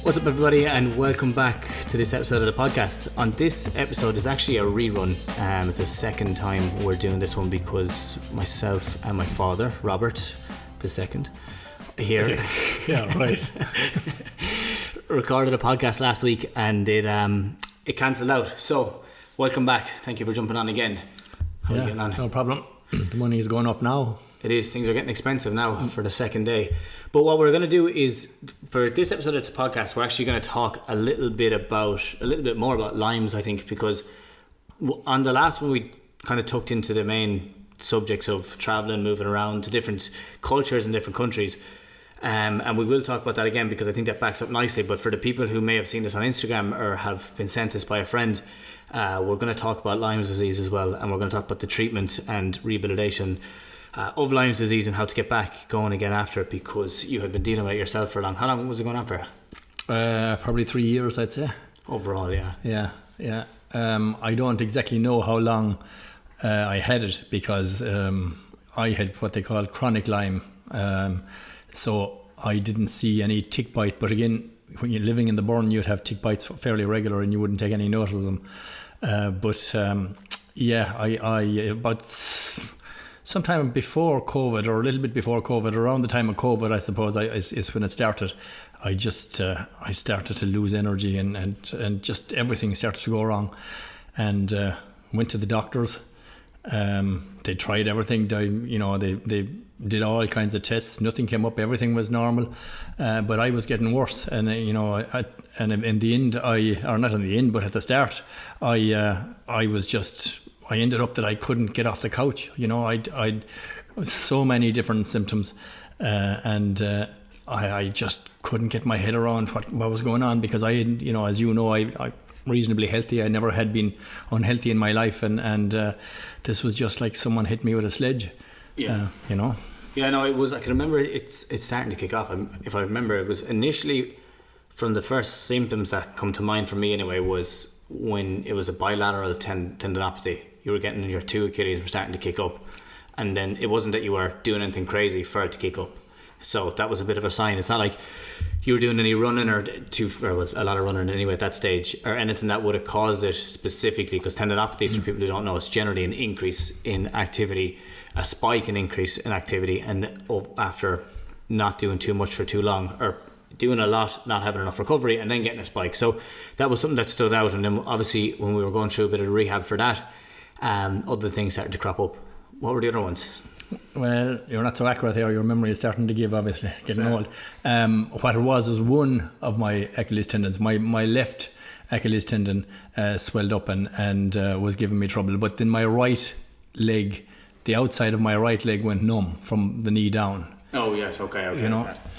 What's up, everybody, and welcome back to this episode of the podcast. On this episode is actually a rerun. It's a second time we're doing this one because myself and my father, Robert II, here, yeah, right, recorded a podcast last week and it cancelled out. So, welcome back. Thank you for jumping on again. How are you getting on? No problem. The money is going up now. It is. Things are getting expensive now for the second day. But what we're going to do is, for this episode of the podcast, we're actually going to talk a little bit more about Lyme's, I think, because on the last one we kind of tucked into the main subjects of travelling, moving around to different cultures and different countries. And we will talk about that again because I think that backs up nicely. But for the people who may have seen this on Instagram or have been sent this by a friend, we're going to talk about Lyme's disease as well. And we're going to talk about the treatment and rehabilitation of Lyme's disease and how to get back going again after it, because you had been dealing with it yourself for long. How long was it going on for? Probably 3 years, I'd say. Overall, yeah. Yeah. I don't exactly know how long I had it because I had what they call chronic Lyme. So I didn't see any tick bite. But again, when you're living in the burn, you'd have tick bites fairly regular and you wouldn't take any notice of them. I about sometime before COVID, or a little bit before COVID, around the time of COVID, I suppose, is when it started. I started to lose energy and just everything started to go wrong, and went to the doctors. They tried everything. They did all kinds of tests. Nothing came up. Everything was normal, but I was getting worse. And in the end, but at the start, I ended up that I couldn't get off the couch. I'd so many different symptoms, and I just couldn't get my head around what was going on, because I, as you know, I'm reasonably healthy. I never had been unhealthy in my life, and this was just like someone hit me with a sledge. Yeah. Yeah, no, it was. I can remember it's starting to kick off. If I remember, it was initially from the first symptoms that come to mind for me anyway was when it was a bilateral tendinopathy. You were getting your two Achilles were starting to kick up, and then it wasn't that you were doing anything crazy for it to kick up. So that was a bit of a sign. It's not like you were doing any running or a lot of running anyway at that stage, or anything that would have caused it specifically, because tendinopathies, for people who don't know, it's generally an increase in activity, a spike in increase in activity, and after not doing too much for too long, or doing a lot, not having enough recovery, and then getting a spike. So that was something that stood out. And then obviously when we were going through a bit of rehab for that, other things started to crop up. What were the other ones? Well, you're not so accurate there. Your memory is starting to give, obviously, getting old. What it was one of my Achilles tendons, my left Achilles tendon swelled up and was giving me trouble. But then my right leg, the outside of my right leg went numb from the knee down. Oh yes, okay.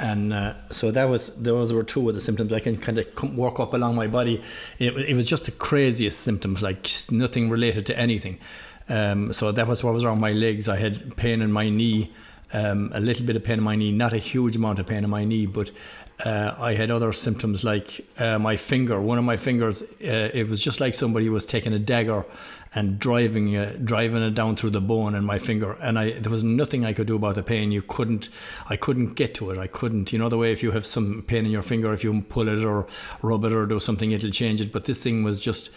And so those were two of the symptoms. I can kind of work up along my body. It was just the craziest symptoms, like nothing related to anything. So that was what was wrong with my legs. I had pain in my knee, a little bit of pain in my knee, not a huge amount of pain in my knee, but I had other symptoms like my finger. One of my fingers, it was just like somebody was taking a dagger and driving it down through the bone in my finger, and there was nothing I could do about the pain. I couldn't get to it. I couldn't. You know the way if you have some pain in your finger, if you pull it or rub it or do something, it'll change it. But this thing was just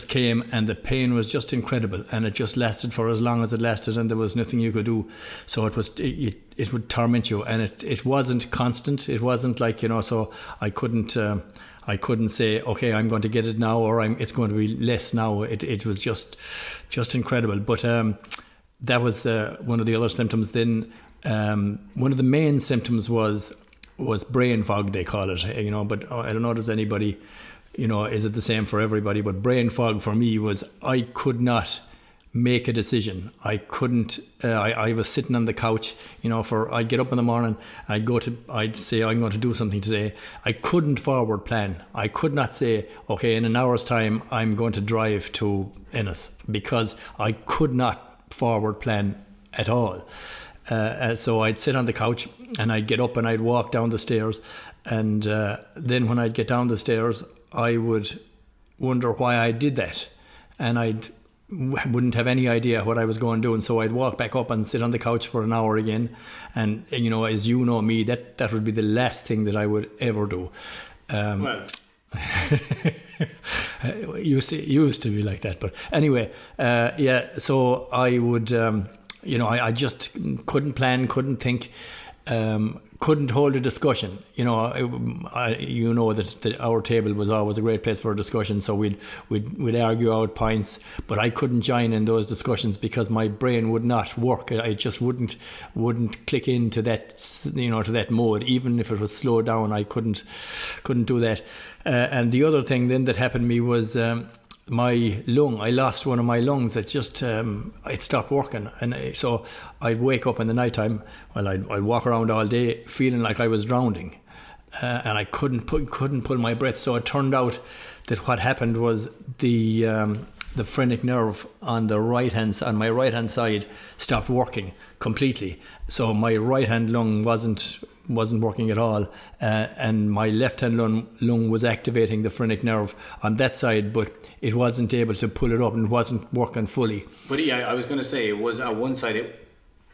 came, and the pain was just incredible, and it just lasted for as long as it lasted, and there was nothing you could do. So it would torment you, and it wasn't constant. It wasn't like, so I couldn't say, okay, I'm going to get it now, or it's going to be less now. It was just incredible. But that was one of the other symptoms. Then one of the main symptoms was brain fog, they call it. But I don't know, does anybody, is it the same for everybody? But brain fog for me was I could not make a decision. I couldn't. I was sitting on the couch. I'd get up in the morning. I'd say I'm going to do something today. I couldn't forward plan. I could not say, okay, in an hour's time I'm going to drive to Ennis, because I could not forward plan at all. So I'd sit on the couch and I'd get up and I'd walk down the stairs, and then when I'd get down the stairs, I would wonder why I did that, and I wouldn't have any idea what I was going to do. And so I'd walk back up and sit on the couch for an hour again, and as you know me, that would be the last thing that I would ever do. Well, it used to be like that, but anyway, so I would, I just couldn't plan, couldn't think, couldn't hold a discussion. That our table was always a great place for a discussion, so we'd argue out points, but I couldn't join in those discussions because my brain would not work. I just wouldn't click into that, to that mode. Even if it was slowed down, I couldn't do that. And the other thing then that happened to me was my lung. I lost one of my lungs. It just it stopped working, and so I'd wake up in the nighttime. Well, I'd walk around all day feeling like I was drowning, and I couldn't pull my breath. So it turned out that what happened was the phrenic nerve on my right hand side stopped working completely. So my right hand lung wasn't working at all, and my left hand lung was activating the phrenic nerve on that side, but it wasn't able to pull it up and wasn't working fully. But yeah, I was going to say, it was at one side,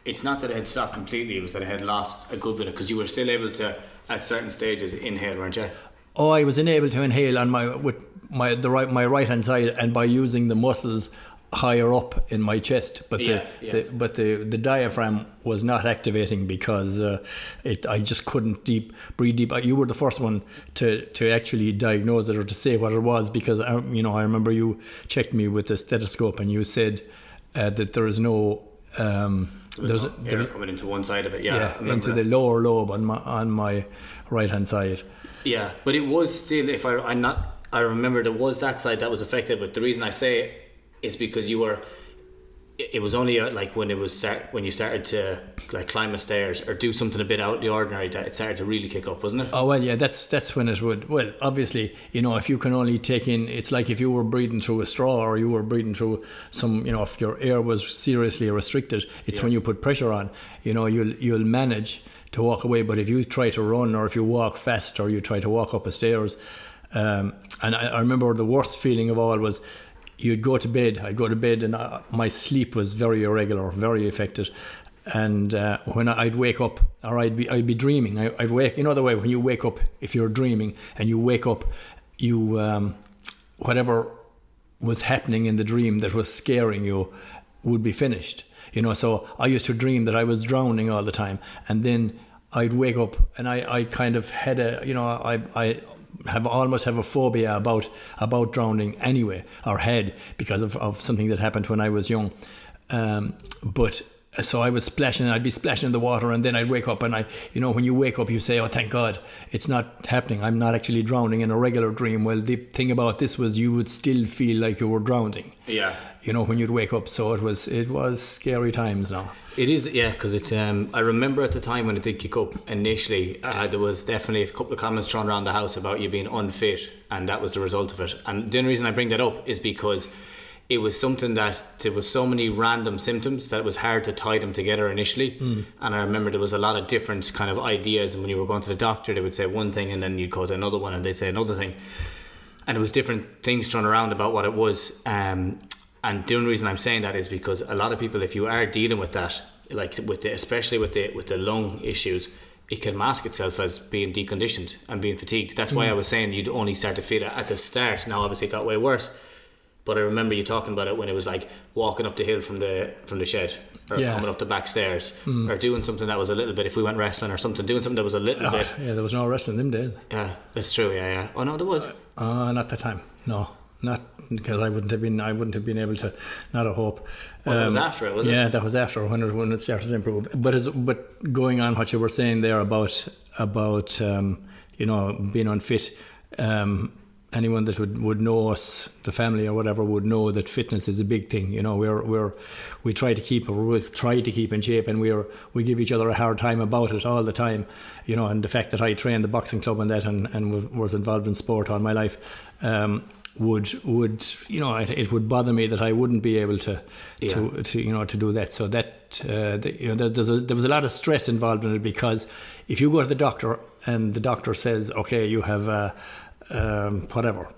it's not that it had stopped completely, it was that it had lost a good bit, because you were still able to at certain stages inhale, weren't you? Oh, I was unable to inhale on my right hand side, and by using the muscles higher up in my chest, but the diaphragm was not activating because I just couldn't breathe deep. You were the first one to actually diagnose it or to say what it was, because I remember you checked me with the stethoscope and you said that there is no there's air coming into one side of it. Into the lower lobe on my right hand side. Yeah, but it was still, I remember there was that side that was affected, but the reason I say it's because it was only like when you started to like climb the stairs or do something a bit out of the ordinary that it started to really kick up, wasn't it? Oh well, yeah, that's when it would. Well, obviously, if you can only take in, it's like if you were breathing through a straw or you were breathing through some, if your air was seriously restricted, it's when you put pressure on, you'll manage to walk away. But if you try to run, or if you walk fast, or you try to walk up a stairs, and I remember the worst feeling of all was, I'd go to bed, and my sleep was very irregular, very affected. And when I'd wake up, or I'd be dreaming, I'd wake, the way when you wake up, if you're dreaming and you wake up, you whatever was happening in the dream that was scaring you would be finished. So I used to dream that I was drowning all the time, and then I'd wake up and I kind of had I almost have a phobia about drowning anyway, or had, because of something that happened when I was young. But so I'd be splashing in the water, and then I'd wake up, and when you wake up, you say, oh, thank God, it's not happening. I'm not actually drowning in a regular dream. Well, the thing about this was you would still feel like you were drowning. Yeah. When you'd wake up. So it was scary times now. It is, yeah, because it's. I remember at the time when it did kick up initially, there was definitely a couple of comments thrown around the house about you being unfit, and that was the result of it. And the only reason I bring that up is because it was something that there was so many random symptoms that it was hard to tie them together initially. And I remember there was a lot of different kind of ideas, and when you were going to the doctor, they would say one thing, and then you'd go to another one, and they'd say another thing, and it was different things thrown around about what it was. And the only reason I'm saying that is because a lot of people, if you are dealing with that, like especially with the lung issues, it can mask itself as being deconditioned and being fatigued. That's why I was saying you'd only start to feel it at the start. Now obviously it got way worse, but I remember you talking about it when it was like walking up the hill from the shed, or coming up the back stairs, or doing something that was a little bit, if we went wrestling or something, doing something that was a little bit. Yeah, there was no wrestling them days. Yeah, that's true. Yeah. Oh no, there was. Not that time. No, not because I wouldn't have been able to. Not a hope. Well, that was after it, wasn't it? Yeah, that was after when it started to improve. But going on what you were saying there about being unfit. Anyone that would know us, the family or whatever, would know that fitness is a big thing. We try to keep in shape, and we give each other a hard time about it all the time. And the fact that I trained the boxing club and that, and was involved in sport all my life, it would bother me that I wouldn't be able to do that. So that there was a lot of stress involved in it, because if you go to the doctor and the doctor says, okay, you have whatever,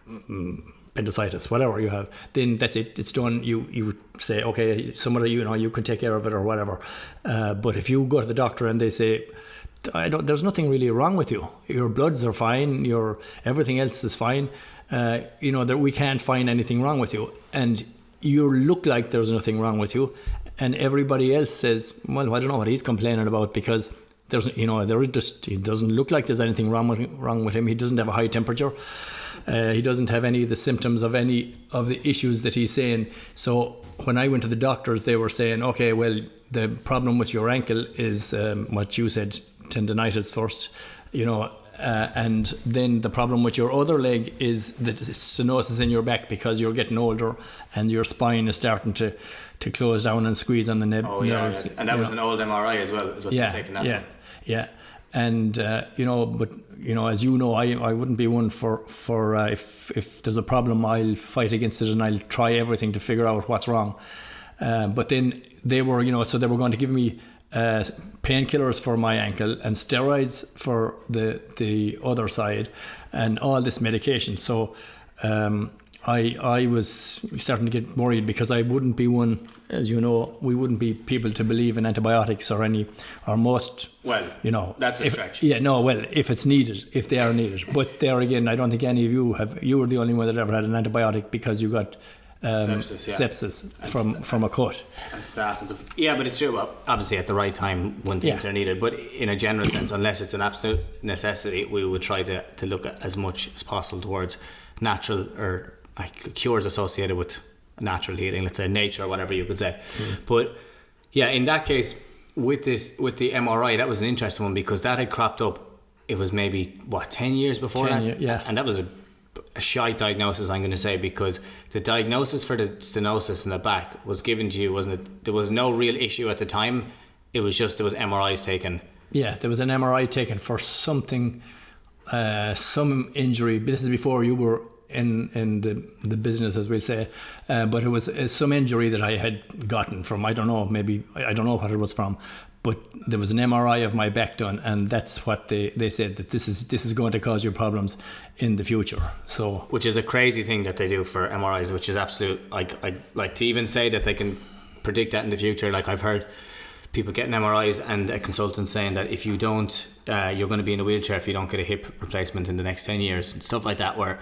appendicitis, whatever you have, then that's it, it's done. You say, okay, somebody you can take care of it or whatever. But if you go to the doctor and they say there's nothing really wrong with you. Your bloods are fine. Everything else is fine. That we can't find anything wrong with you, and you look like there's nothing wrong with you, and everybody else says, well, I don't know what he's complaining about, because it doesn't look like there's anything wrong with him. He doesn't have a high temperature. He doesn't have any of the symptoms of any of the issues that he's saying. So when I went to the doctors, they were saying, okay, well, the problem with your ankle is what you said, tendinitis first, and then the problem with your other leg is the stenosis in your back, because you're getting older and your spine is starting to close down and squeeze on the nerves. Yeah. And that was an old MRI as well, is what they're taking that from. Yeah. And, but, as you know, I wouldn't be one for if there's a problem, I'll fight against it and I'll try everything to figure out what's wrong. But then they were, so they were going to give me painkillers for my ankle and steroids for the other side, and all this medication. So I was starting to get worried, because I wouldn't be one, as you know, we wouldn't be people to believe in antibiotics or most. Well, that's a stretch. If it's needed, if they are needed. But there again, I don't think any of you have. You were the only one that ever had an antibiotic because you got sepsis from a cut. And staph and stuff. Yeah, but it's true. Well, obviously at the right time when things are needed. But in a general sense, unless it's an absolute necessity, we would try to look at as much as possible towards natural or cures associated with natural healing, let's say nature or whatever you could say. But yeah, in that case, with the MRI, that was an interesting one, because that had cropped up. It was maybe 10 years before that. And that was a shite diagnosis, I'm going to say, because the diagnosis for the stenosis in the back was given to you, wasn't it? There was no real issue at the time. It was just there was MRIs taken. Yeah, there was an MRI taken for something, some injury. This is before you were in the business, as we'll say, but it was some injury that I had gotten from, I don't know what it was from, but there was an MRI of my back done, and that's what they said, that this is going to cause you problems in the future. So, which is a crazy thing that they do for MRIs, which is absolute. Like to even say that they can predict that in the future. Like, I've heard people getting MRIs and a consultant saying that if you don't, you're going to be in a wheelchair if you don't get a hip replacement in the next 10 years and stuff like that, where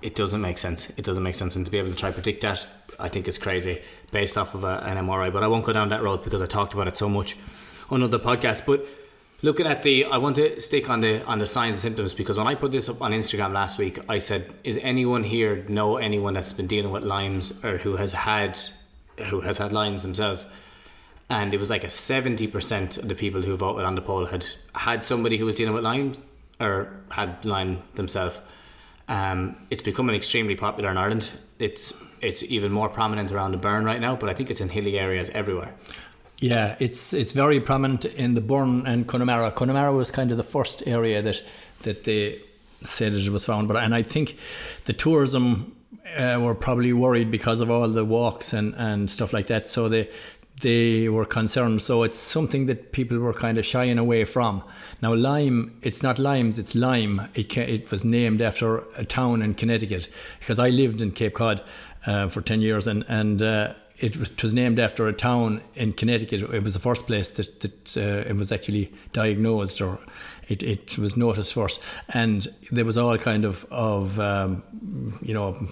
it doesn't make sense. It doesn't make sense. And to be able to try to predict that, I think is crazy based off of an MRI. But I won't go down that road because I talked about it so much on other podcasts. But looking at I want to stick on the signs and symptoms, because when I put this up on Instagram last week, I said, is anyone here know anyone that's been dealing with Lyme's or who has had Lyme's themselves? And it was like a 70% of the people who voted on the poll had somebody who was dealing with Lyme or had Lyme themselves. It's becoming extremely popular in Ireland. It's even more prominent around the Burn right now, but I think it's in hilly areas everywhere. Yeah, it's very prominent in the Burn and Connemara. Connemara was kind of the first area that they said it was found. And I think the tourism were probably worried because of all the walks and stuff like that. So they were concerned. So it's something that people were kind of shying away from. Now, Lyme, it's not Lyme's, it's Lyme. It was named after a town in Connecticut, because I lived in Cape Cod for 10 years and it was named after a town in Connecticut. It was the first place that it was actually diagnosed, or it was noticed first. And there was all kind of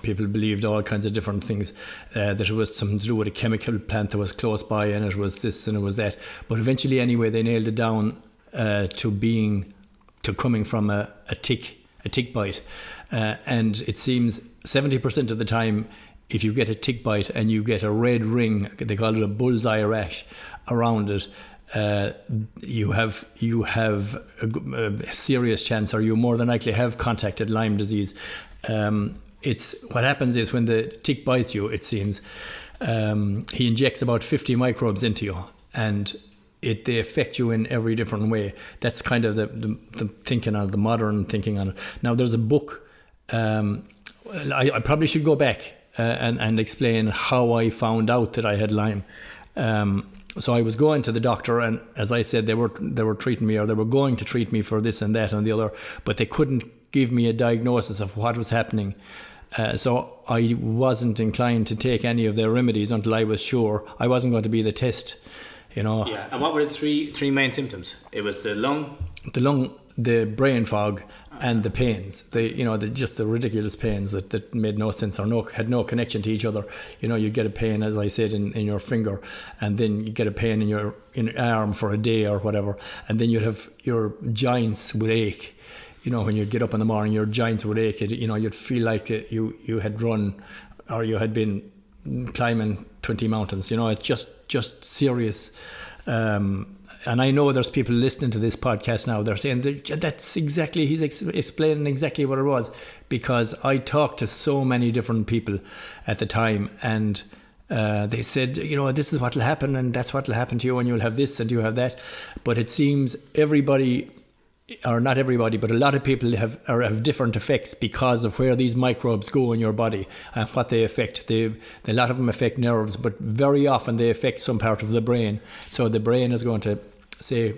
people believed all kinds of different things, that it was something to do with a chemical plant that was close by, and it was this and it was that. But eventually, anyway, they nailed it down to coming from a tick bite. And it seems 70% of the time, if you get a tick bite and you get a red ring, they call it a bullseye rash around it, you have a serious chance, or you more than likely have contracted Lyme disease. It's what happens is when the tick bites you, it seems, he injects about 50 microbes into you, and they affect you in every different way. That's kind of the thinking on the modern thinking on it. Now, there's a book. I probably should go back and explain how I found out that I had Lyme. So I was going to the doctor, and as I said, they were treating me, or they were going to treat me for this and that and the other, but they couldn't give me a diagnosis of what was happening. So I wasn't inclined to take any of their remedies until I was sure I wasn't going to be the test. Yeah, and what were the three main symptoms? It was the lung, the brain fog and the pains, just the ridiculous pains that made no sense or had no connection to each other. You get a pain, as I said, in your finger, and then you get a pain in your arm for a day or whatever, and then you'd have your joints would ache. When you get up in the morning, your joints would ache. You'd feel like you had run or you had been climbing 20 mountains. It's just serious. And I know there's people listening to this podcast now. They're saying that's exactly, he's explaining exactly what it was, because I talked to so many different people at the time, and they said, this is what will happen, and that's what will happen to you, and you'll have this and you have that. But it seems everybody, or not everybody, but a lot of people have different effects because of where these microbes go in your body and what they affect. A lot of them affect nerves, but very often they affect some part of the brain. So the brain is going to say,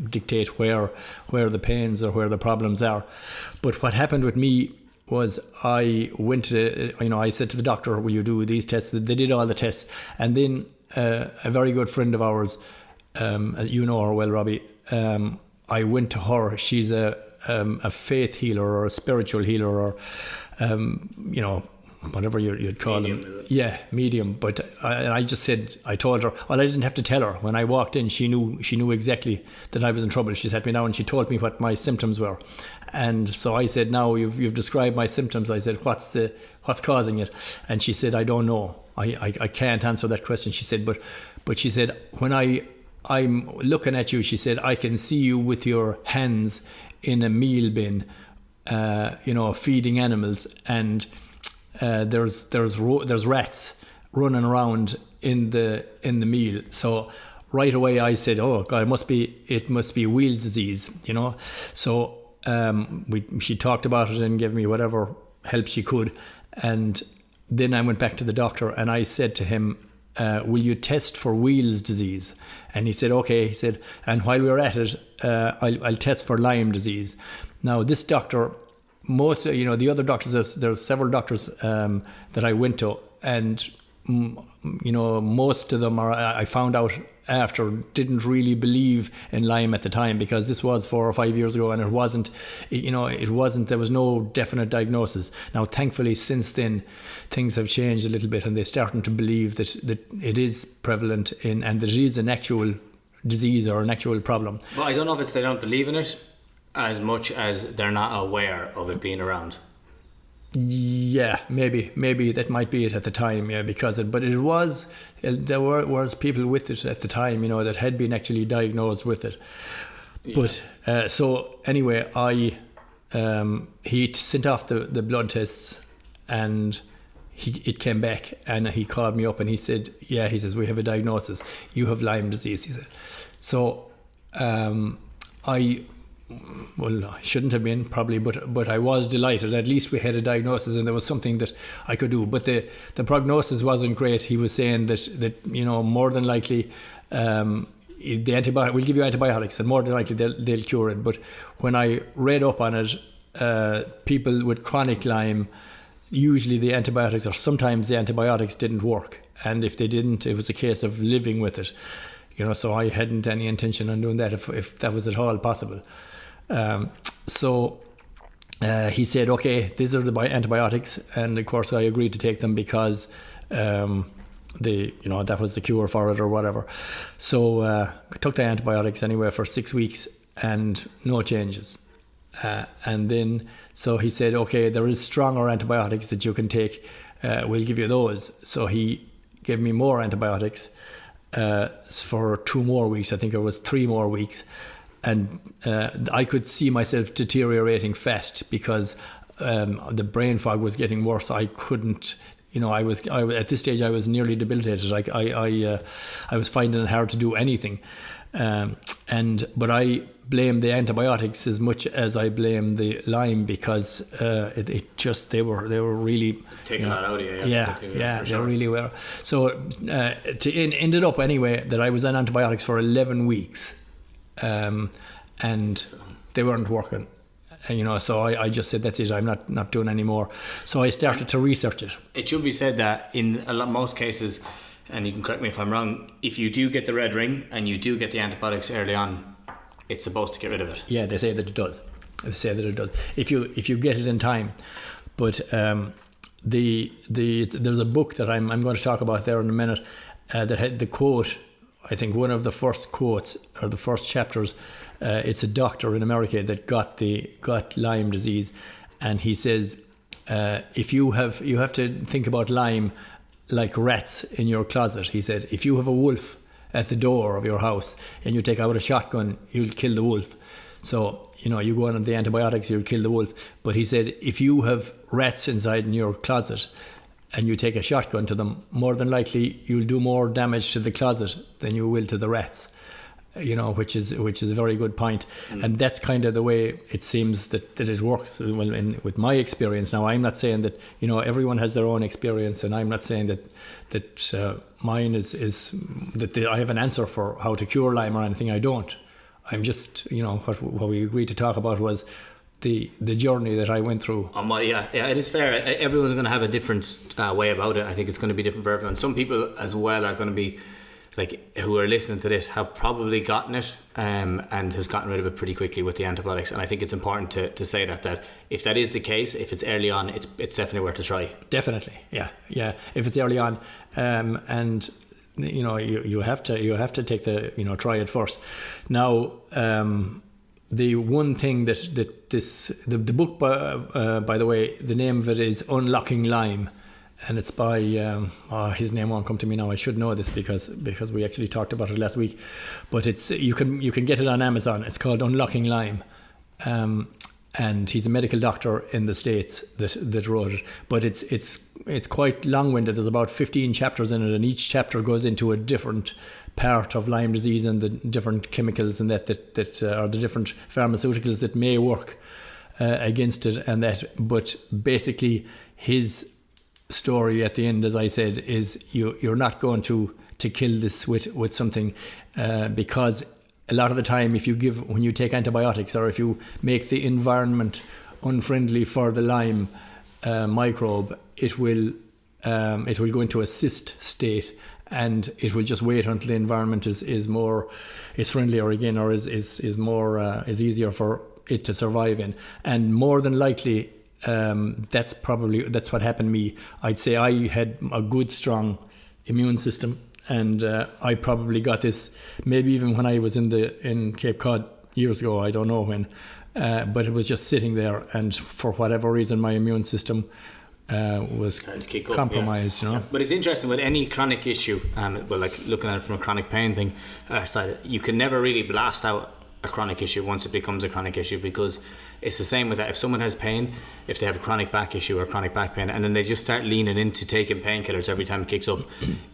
dictate where the pains or where the problems are. But what happened with me was I went to, I said to the doctor, will you do these tests? They did all the tests. And then a very good friend of ours, you know her well, Robbie, I went to her. She's a faith healer or a spiritual healer, or whatever you'd call medium, them. Yeah, medium. But I just said, I told her. Well, I didn't have to tell her. When I walked in, she knew exactly that I was in trouble. She sat me down and she told me what my symptoms were. And so I said, now you've described my symptoms. I said, what's causing it? And she said, I don't know. I can't answer that question. She said, but she said, when I'm looking at you, she said, I can see you with your hands in a meal bin, feeding animals, and there's rats running around in the meal. So right away I said, oh God, it must be Wheels disease, So she talked about it and gave me whatever help she could, and then I went back to the doctor and I said to him, will you test for Wheels disease? And he said, okay. He said, and while we were at it, I'll test for Lyme disease. Now, this doctor, most, the other doctors, there's several doctors that I went to, and, most of them I found out after, didn't really believe in Lyme at the time, because this was 4 or 5 years ago, and there was no definite diagnosis. Now, thankfully, since then, things have changed a little bit, and they're starting to believe that it is prevalent and that it is an actual disease or an actual problem. Well, I don't know if it's they don't believe in it as much as they're not aware of it being around. Yeah, maybe that might be it at the time. Yeah, there was people with it at the time, that had been actually diagnosed with it. Yeah. But so anyway, he sent off the blood tests, and it came back, and he called me up and he said, yeah, he says, we have a diagnosis. You have Lyme disease, he said. So I shouldn't have been probably, but I was delighted. At least we had a diagnosis and there was something that I could do. But the prognosis wasn't great. He was saying that more than likely the antibiotic, we'll give you antibiotics, and more than likely they'll cure it. But when I read up on it, people with chronic Lyme, usually the antibiotics, or sometimes the antibiotics, didn't work, and if they didn't, it was a case of living with it. So I hadn't any intention on doing that if that was at all possible. So he said, okay, these are the antibiotics, and of course I agreed to take them because that was the cure for it or whatever. So I took the antibiotics anyway for 6 weeks and no changes. And then so he said, okay, there is stronger antibiotics that you can take. We'll give you those. So he gave me more antibiotics for 2 more weeks. I think it was 3 more weeks. And I could see myself deteriorating fast because the brain fog was getting worse. I couldn't, I was at this stage I was nearly debilitated. I was finding it hard to do anything. But I blame the antibiotics as much as I blame the Lyme, because they were really taking that out of you. Yeah, they really were. So ended up anyway that I was on antibiotics for 11 weeks. And they weren't working, and so I just said, that's it, I'm not doing any more. So I started to research it. It should be said that in most cases, and you can correct me if I'm wrong, if you do get the red ring and you do get the antibiotics early on, it's supposed to get rid of it. Yeah, they say that it does. They say that it does. If you get it in time. But there's a book that I'm going to talk about there in a minute that had the quote. I think one of the first quotes or the first chapters. It's a doctor in America that got Lyme disease, and he says, if you have to think about Lyme like rats in your closet. He said, if you have a wolf at the door of your house and you take out a shotgun, you'll kill the wolf. So, you go on the antibiotics, you'll kill the wolf. But he said, if you have rats inside in your closet and you take a shotgun to them, more than likely you'll do more damage to the closet than you will to the rats. Which is a very good point. And that's kind of the way it seems that it works. Well, with my experience now, I'm not saying that, everyone has their own experience, and I'm not saying that mine is that I have an answer for how to cure Lyme or anything. I don't. I'm just, what we agreed to talk about was the journey that I went through. Yeah, it is fair. Everyone's going to have a different way about it. I think it's going to be different for everyone. Some people as well are going to be, who are listening to this, have probably gotten it and has gotten rid of it pretty quickly with the antibiotics. And I think it's important to say that if that is the case, if it's early on, it's definitely worth a try. Definitely, yeah. If it's early on, and you have to take try it first. Now, the one thing that the book by the way, the name of it is Unlocking Lyme. And it's by his name won't come to me now. I should know this because we actually talked about it last week. But it's you can get it on Amazon. It's called Unlocking Lyme, and he's a medical doctor in the States that wrote it. But it's quite long-winded. There's about 15 chapters in it, and each chapter goes into a different part of Lyme disease and the different chemicals and that are the different pharmaceuticals that may work against it and that. But basically, his story at the end, as I said, is you're not going to kill this with something because a lot of the time when you take antibiotics or if you make the environment unfriendly for the Lyme microbe, it will go into a cyst state and it will just wait until the environment is friendlier again or is easier for it to survive in. And more than likely that's what happened to me. I'd say I had a good strong immune system, and I probably got this maybe even when I was in Cape Cod years ago. I don't know when, but it was just sitting there, and for whatever reason my immune system was compromised. Yeah. But it's interesting with any chronic issue, looking at it from a chronic pain thing side, you can never really blast out a chronic issue once it becomes a chronic issue, because it's the same with that. If someone has pain, if they have a chronic back issue or chronic back pain, and then they just start leaning into taking painkillers every time it kicks up,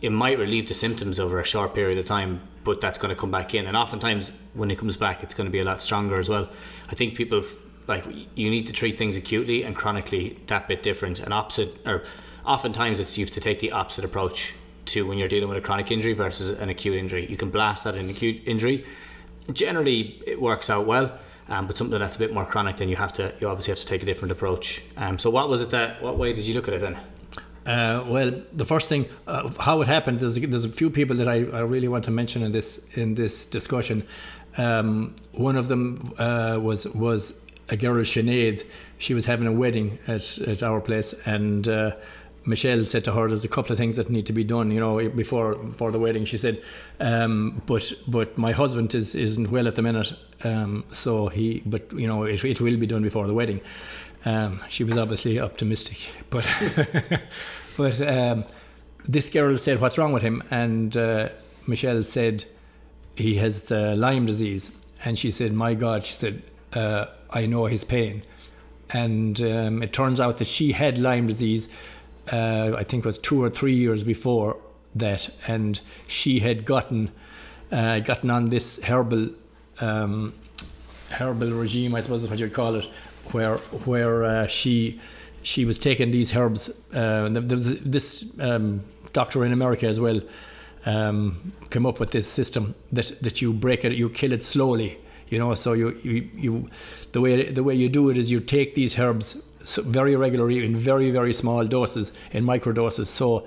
it might relieve the symptoms over a short period of time, but that's going to come back in. And oftentimes when it comes back, it's going to be a lot stronger as well. I think people you need to treat things acutely and chronically that bit different. And oftentimes you have to take the opposite approach to when you're dealing with a chronic injury versus an acute injury. You can blast at an acute injury. Generally, it works out well. But something that's a bit more chronic, then you obviously have to take a different approach. So what way did you look at it then? Well, the first thing, how it happened, there's a few people that I really want to mention in this discussion. One of them was a girl, Sinead. She was having a wedding at our place, and Michelle said to her, "There's a couple of things that need to be done, before the wedding." She said, "But my husband isn't well at the minute, it will be done before the wedding." She was obviously optimistic, but this girl said, "What's wrong with him?" And Michelle said, "He has Lyme disease." And she said, "My God," she said, "I know his pain." And it turns out that she had Lyme disease. I think it was 2 or 3 years before that, and she had gotten on this herbal regime, I suppose is what you'd call it, where she was taking these herbs. There was this doctor in America as well came up with this system that you break it, you kill it slowly. So you the way you do it is you take these herbs very regularly in very, very small doses, in microdoses. So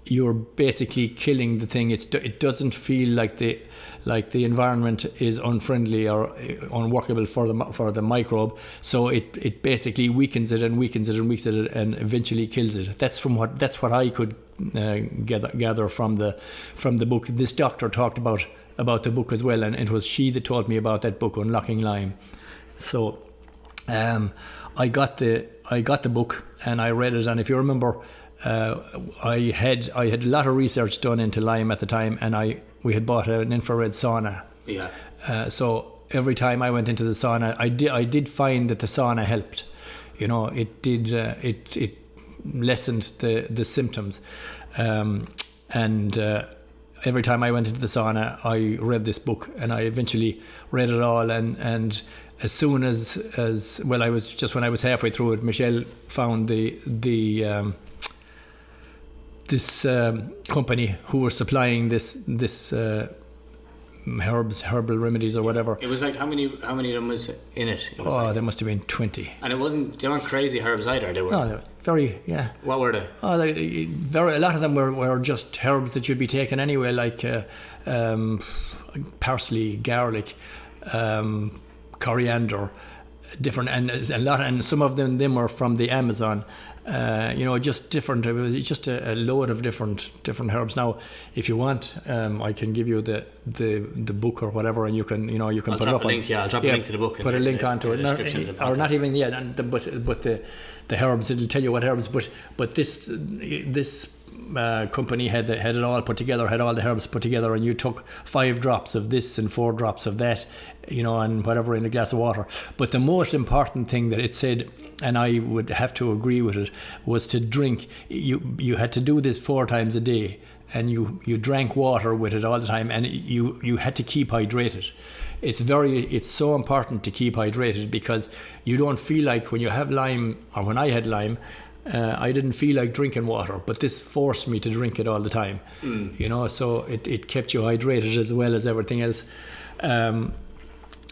you're basically killing the thing. It doesn't feel like the environment is unfriendly or unworkable for the microbe. So it basically weakens it and eventually kills it. That's what I could gather from the book. This doctor talked about the book as well, and it was she that told me about that book, Unlocking Lyme. So I got the book and I read it, and if you remember, I had a lot of research done into Lyme at the time, and we had bought an infrared sauna. Yeah. So every time I went into the sauna, I did find that the sauna helped. You know, it did. It lessened the symptoms, and every time I went into the sauna, I read this book, and I eventually read it all. And as soon as well, when I was halfway through it, Michelle found this company who were supplying this herbal remedies or whatever. It was like how many of them was in it? There must have been 20. And they weren't crazy herbs either. They were. No, they were very, yeah. What were they? A lot of them were just herbs that you'd be taking anyway, like parsley, garlic, coriander, different, and some of them were from the Amazon. Just different. It was just a load of different herbs. Now, if you want, I can give you the book or whatever, and you can put it up. I'll drop a link to the book. Put a link onto it, or not even yet. But the herbs, it'll tell you what herbs. But this company had it all put together, had all the herbs put together, and you took 5 drops of this and 4 drops of that, and whatever in a glass of water. But the most important thing that it said, and I would have to agree with it, was to drink. You had to do this 4 times a day, and you drank water with it all the time, and you had to keep hydrated. It's so important to keep hydrated, because you don't feel like when you have Lyme, or when I had Lyme, I didn't feel like drinking water, but this forced me to drink it all the time. So it kept you hydrated as well as everything else. And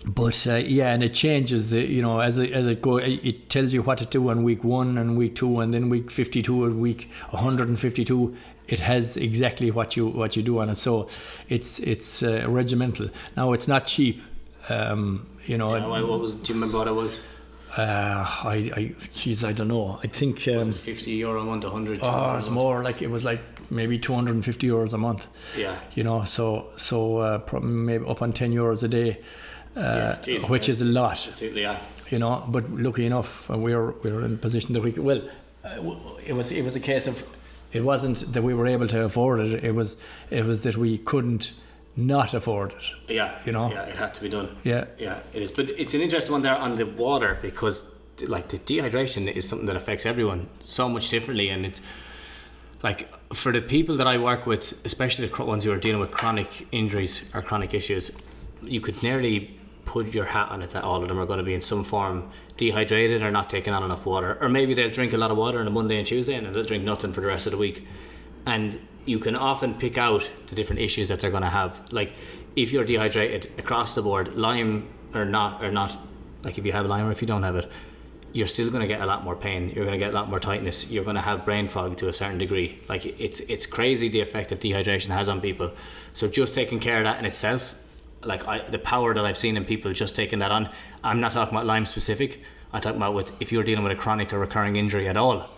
it changes as it goes. It tells you what to do on week 1 and week 2, and then week 52 and week 152. It has exactly what you do on it. So it's regimental. Now, it's not cheap. Do you remember what it was? I don't know. I think €50 a month, 100. It's more like it was like maybe €250 a month. Yeah. So probably maybe up on €10 a day, which is a lot. Absolutely, yeah. But lucky enough, we were in a position that we could. Well, it was a case of, it wasn't that we were able to afford it. It was that we couldn't not afford it. Yeah. Yeah, it had to be done. Yeah. Yeah, it is. But it's an interesting one there on the water, because like the dehydration is something that affects everyone so much differently, and it's like for the people that I work with, especially the ones who are dealing with chronic injuries or chronic issues, you could nearly put your hat on it that all of them are going to be in some form dehydrated or not taking on enough water, or maybe they'll drink a lot of water on a Monday and Tuesday and then they'll drink nothing for the rest of the week. And you can often pick out the different issues that they're going to have. Like if you're dehydrated across the board, Lyme or not, like if you have Lyme or if you don't have it, you're still going to get a lot more pain. You're going to get a lot more tightness. You're going to have brain fog to a certain degree. Like it's crazy the effect that dehydration has on people. So just taking care of that in itself, like the power that I've seen in people just taking that on. I'm not talking about Lyme specific. I'm talking about if you're dealing with a chronic or recurring injury at all,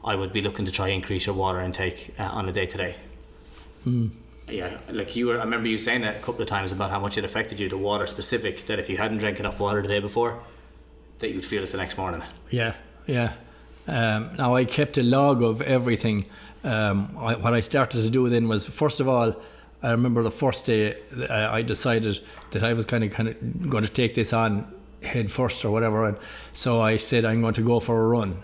I would be looking to try and increase your water intake on a day-to-day. Yeah, like I remember you saying that a couple of times about how much it affected you, the water specific, that if you hadn't drank enough water the day before, that you'd feel it the next morning. Yeah. Now I kept a log of everything. What I started to do then was, first of all, I remember the first day I decided that I was kind of going to take this on head first or whatever, and so I said I'm going to go for a run.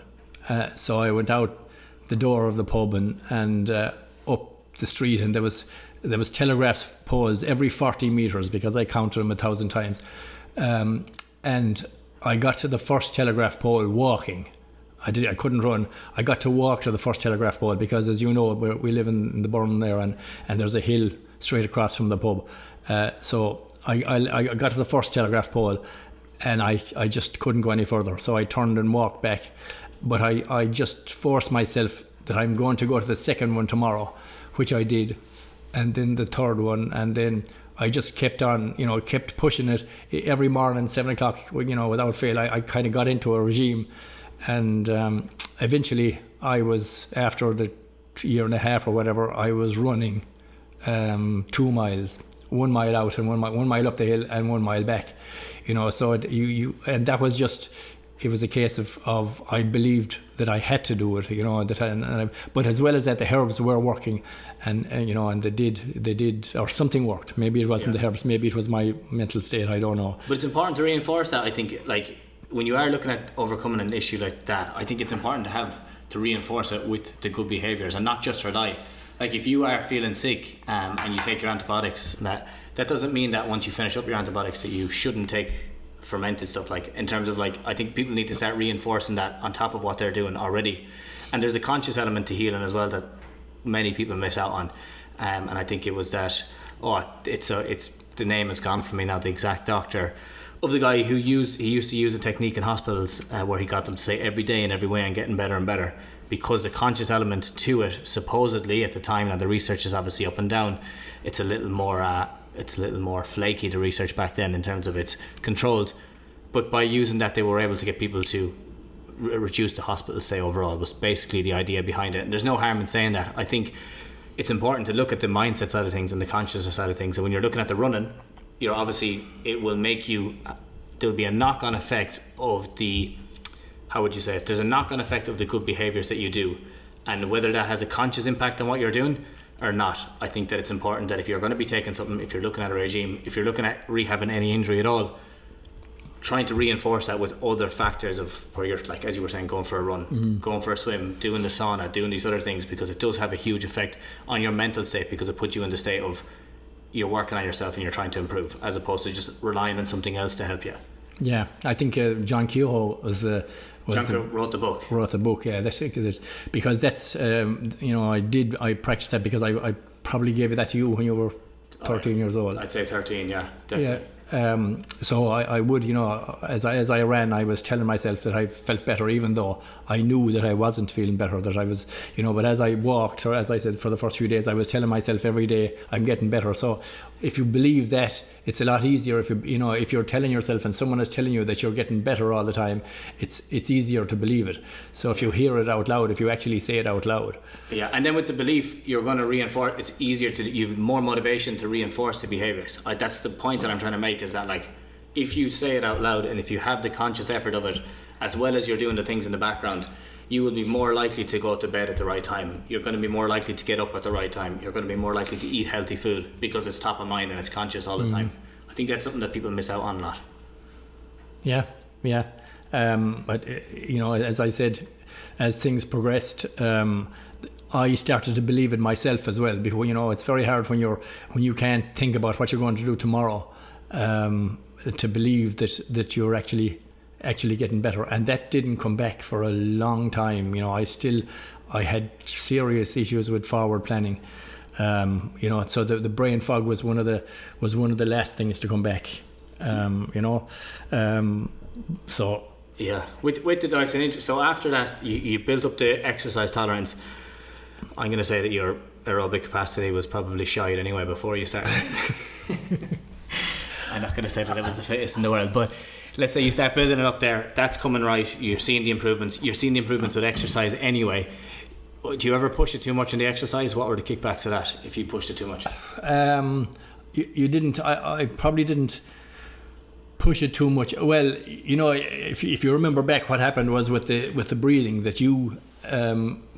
So I went out the door of the pub and up the street, and there was telegraph poles every 40 metres, because I counted them 1,000 times. And I got to the first telegraph pole walking. I couldn't run. I got to walk to the first telegraph pole, because, as you know, we live in the Burren there, and there's a hill straight across from the pub. So I got to the first telegraph pole, and I just couldn't go any further. So I turned and walked back. But I just forced myself that I'm going to go to the second one tomorrow, which I did, and then the third one, and then I just kept on, kept pushing it every morning, 7 o'clock, without fail. I kind of got into a regime, and eventually I was, after the year and a half or whatever, I was running 2 miles, 1 mile out and 1 mile up the hill and 1 mile back, so and that was just, it was a case of I believed that I had to do it, but as well as that, the herbs were working, and they did, or something worked. Maybe it wasn't the herbs, maybe it was my mental state, I don't know. But it's important to reinforce that. I think, like, when you are looking at overcoming an issue like that, I think it's important to reinforce it with the good behaviours, and not just rely. Like, if you are feeling sick and you take your antibiotics, that doesn't mean that once you finish up your antibiotics that you shouldn't take fermented stuff. Like, in terms of, like, I think people need to start reinforcing that on top of what they're doing already. And there's a conscious element to healing as well that many people miss out on, and I think it was that it's the name is gone from me now, the exact doctor of the guy who used to use a technique in hospitals where he got them to say every day in every way and getting better and better, because the conscious element to it, supposedly at the time, now the research is obviously up and down, it's a little more flaky, the research back then, in terms of its controlled, but by using that they were able to get people to reduce the hospital stay overall, was basically the idea behind it. And there's no harm in saying that. I think it's important to look at the mindset side of things and the consciousness side of things, and when you're looking at the running, obviously it will make you, there'll be a knock-on effect of the, how would you say it, there's a knock-on effect of the good behaviours that you do, and whether that has a conscious impact on what you're doing or not, I think that it's important that if you're going to be taking something, if you're looking at a regime, if you're looking at rehabbing any injury at all, trying to reinforce that with other factors of where you're, like, as you were saying, going for a run, going for a swim, doing the sauna, doing these other things, because it does have a huge effect on your mental state, because it puts you in the state of you're working on yourself and you're trying to improve, as opposed to just relying on something else to help you. Yeah, I think John Kehoe wrote the book. Wrote the book, yeah. That's it, because that's I practiced that because I probably gave that to you when you were 13 years old. I'd say 13, yeah, definitely. Yeah. So I would, as I ran, I was telling myself that I felt better, even though I knew that I wasn't feeling better, that I was, but as I walked, or as I said, for the first few days, I was telling myself every day, I'm getting better. So if you believe that, it's a lot easier. If you're telling yourself and someone is telling you that you're getting better all the time, it's easier to believe it. So if you hear it out loud, if you actually say it out loud. Yeah, and then with the belief, you're going to reinforce, it's easier you have more motivation to reinforce the behaviours. That's the point that I'm trying to make, is that, like, if you say it out loud and if you have the conscious effort of it, as well as you're doing the things in the background, you will be more likely to go to bed at the right time. You're going to be more likely to get up at the right time. You're going to be more likely to eat healthy food, because it's top of mind and it's conscious all the time. I think that's something that people miss out on a lot. Yeah. But as I said, as things progressed, I started to believe it myself as well, because it's very hard when you can't think about what you're going to do tomorrow, to believe that you're actually getting better. And that didn't come back for a long time. I had serious issues with forward planning. So the brain fog was one of the last things to come back. So yeah, with the diets and injuries. So after that, you built up the exercise tolerance. I'm going to say that your aerobic capacity was probably shite anyway before you started. I'm not going to say that it was the fittest in the world, but let's say you start building it up there. That's coming right. You're seeing the improvements. You're seeing the improvements with exercise anyway. Do you ever push it too much in the exercise? What were the kickbacks to that if you pushed it too much? You didn't. I probably didn't push it too much. Well, if you remember back, what happened was with the breathing, that you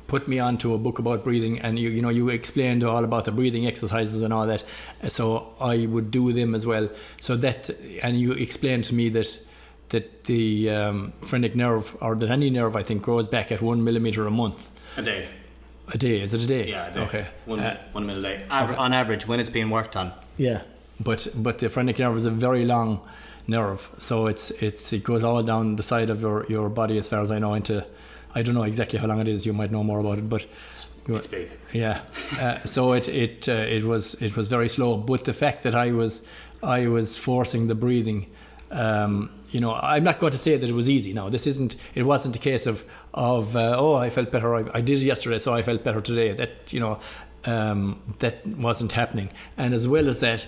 put me onto a book about breathing, and you explained all about the breathing exercises and all that. So I would do them as well. So that, and you explained to me that the phrenic nerve, or that any nerve, I think, grows back at 1 millimeter a month. A day. A day? Is it a day? Yeah, a day. Okay. 1 minute a day. On average, when it's being worked on. Yeah. But the phrenic nerve is a very long nerve, so it goes all down the side of your body, as far as I know, into, I don't know exactly how long it is. You might know more about it, but it's big. Yeah. So it was very slow. But the fact that I was forcing the breathing, I'm not going to say that it was easy. No, it wasn't a case of I felt better. I did it yesterday, so I felt better today. That that wasn't happening. And as well as that,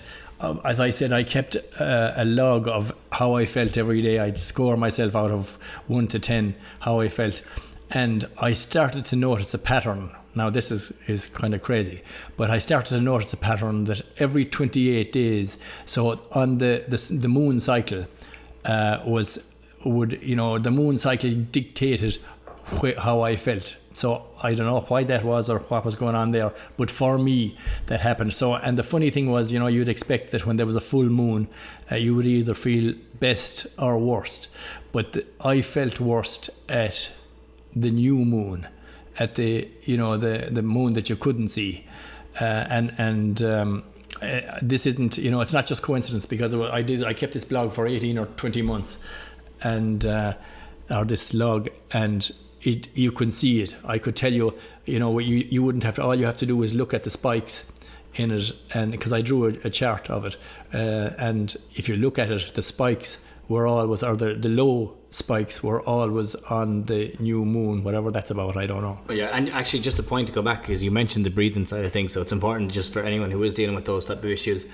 as I said, I kept a log of how I felt every day. I'd score myself out of 1 to 10 how I felt, and I started to notice a pattern. Now this is kind of crazy, but I started to notice a pattern that every 28 days, so on the moon cycle, the moon cycle dictated how I felt. So I don't know why that was or what was going on there, but for me that happened. So, and the funny thing was, you'd expect that when there was a full moon, you would either feel best or worst, but I felt worst at the new moon, at the moon that you couldn't see, this isn't, it's not just coincidence, because I kept this blog for 18 or 20 months, and or this log, and you can see it. I could tell you, you wouldn't have to, all you have to do is look at the spikes in it, and because I drew a chart of it, and if you look at it, the spikes were always, or the low spikes were always on the new moon, whatever that's about, I don't know. Yeah, and actually just a point to go back, because you mentioned the breathing side of things, so it's important just for anyone who is dealing with those type of issues.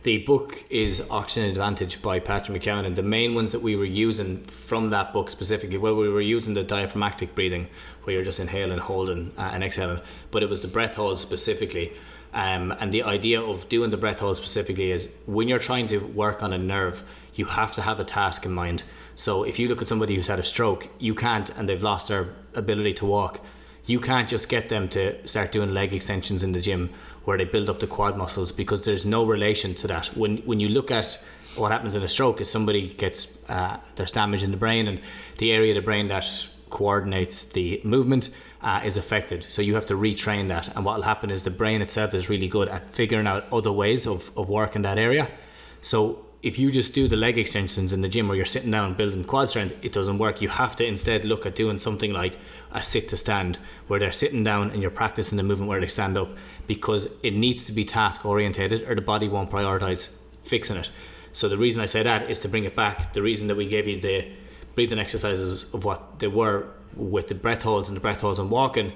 The book is Oxygen Advantage by Patrick McKeown, and the main ones that we were using from that book specifically, well, we were using the diaphragmatic breathing, where you're just inhaling, holding and exhaling, but it was the breath hold specifically. And the idea of doing the breath hold specifically is when you're trying to work on a nerve, you have to have a task in mind. So if you look at somebody who's had a stroke, you can't, and they've lost their ability to walk, you can't just get them to start doing leg extensions in the gym where they build up the quad muscles, because there's no relation to that. When you look at what happens in a stroke, is somebody gets there's damage in the brain, and the area of the brain that coordinates the movement is affected, so you have to retrain that. And what will happen is the brain itself is really good at figuring out other ways of working that area. So if you just do the leg extensions in the gym where you're sitting down building quad strength, it doesn't work. You have to instead look at doing something like a sit to stand, where they're sitting down and you're practicing the movement where they stand up, because it needs to be task orientated or the body won't prioritize fixing it. So the reason I say that is to bring it back. The reason that we gave you the breathing exercises of what they were with the breath holds and walking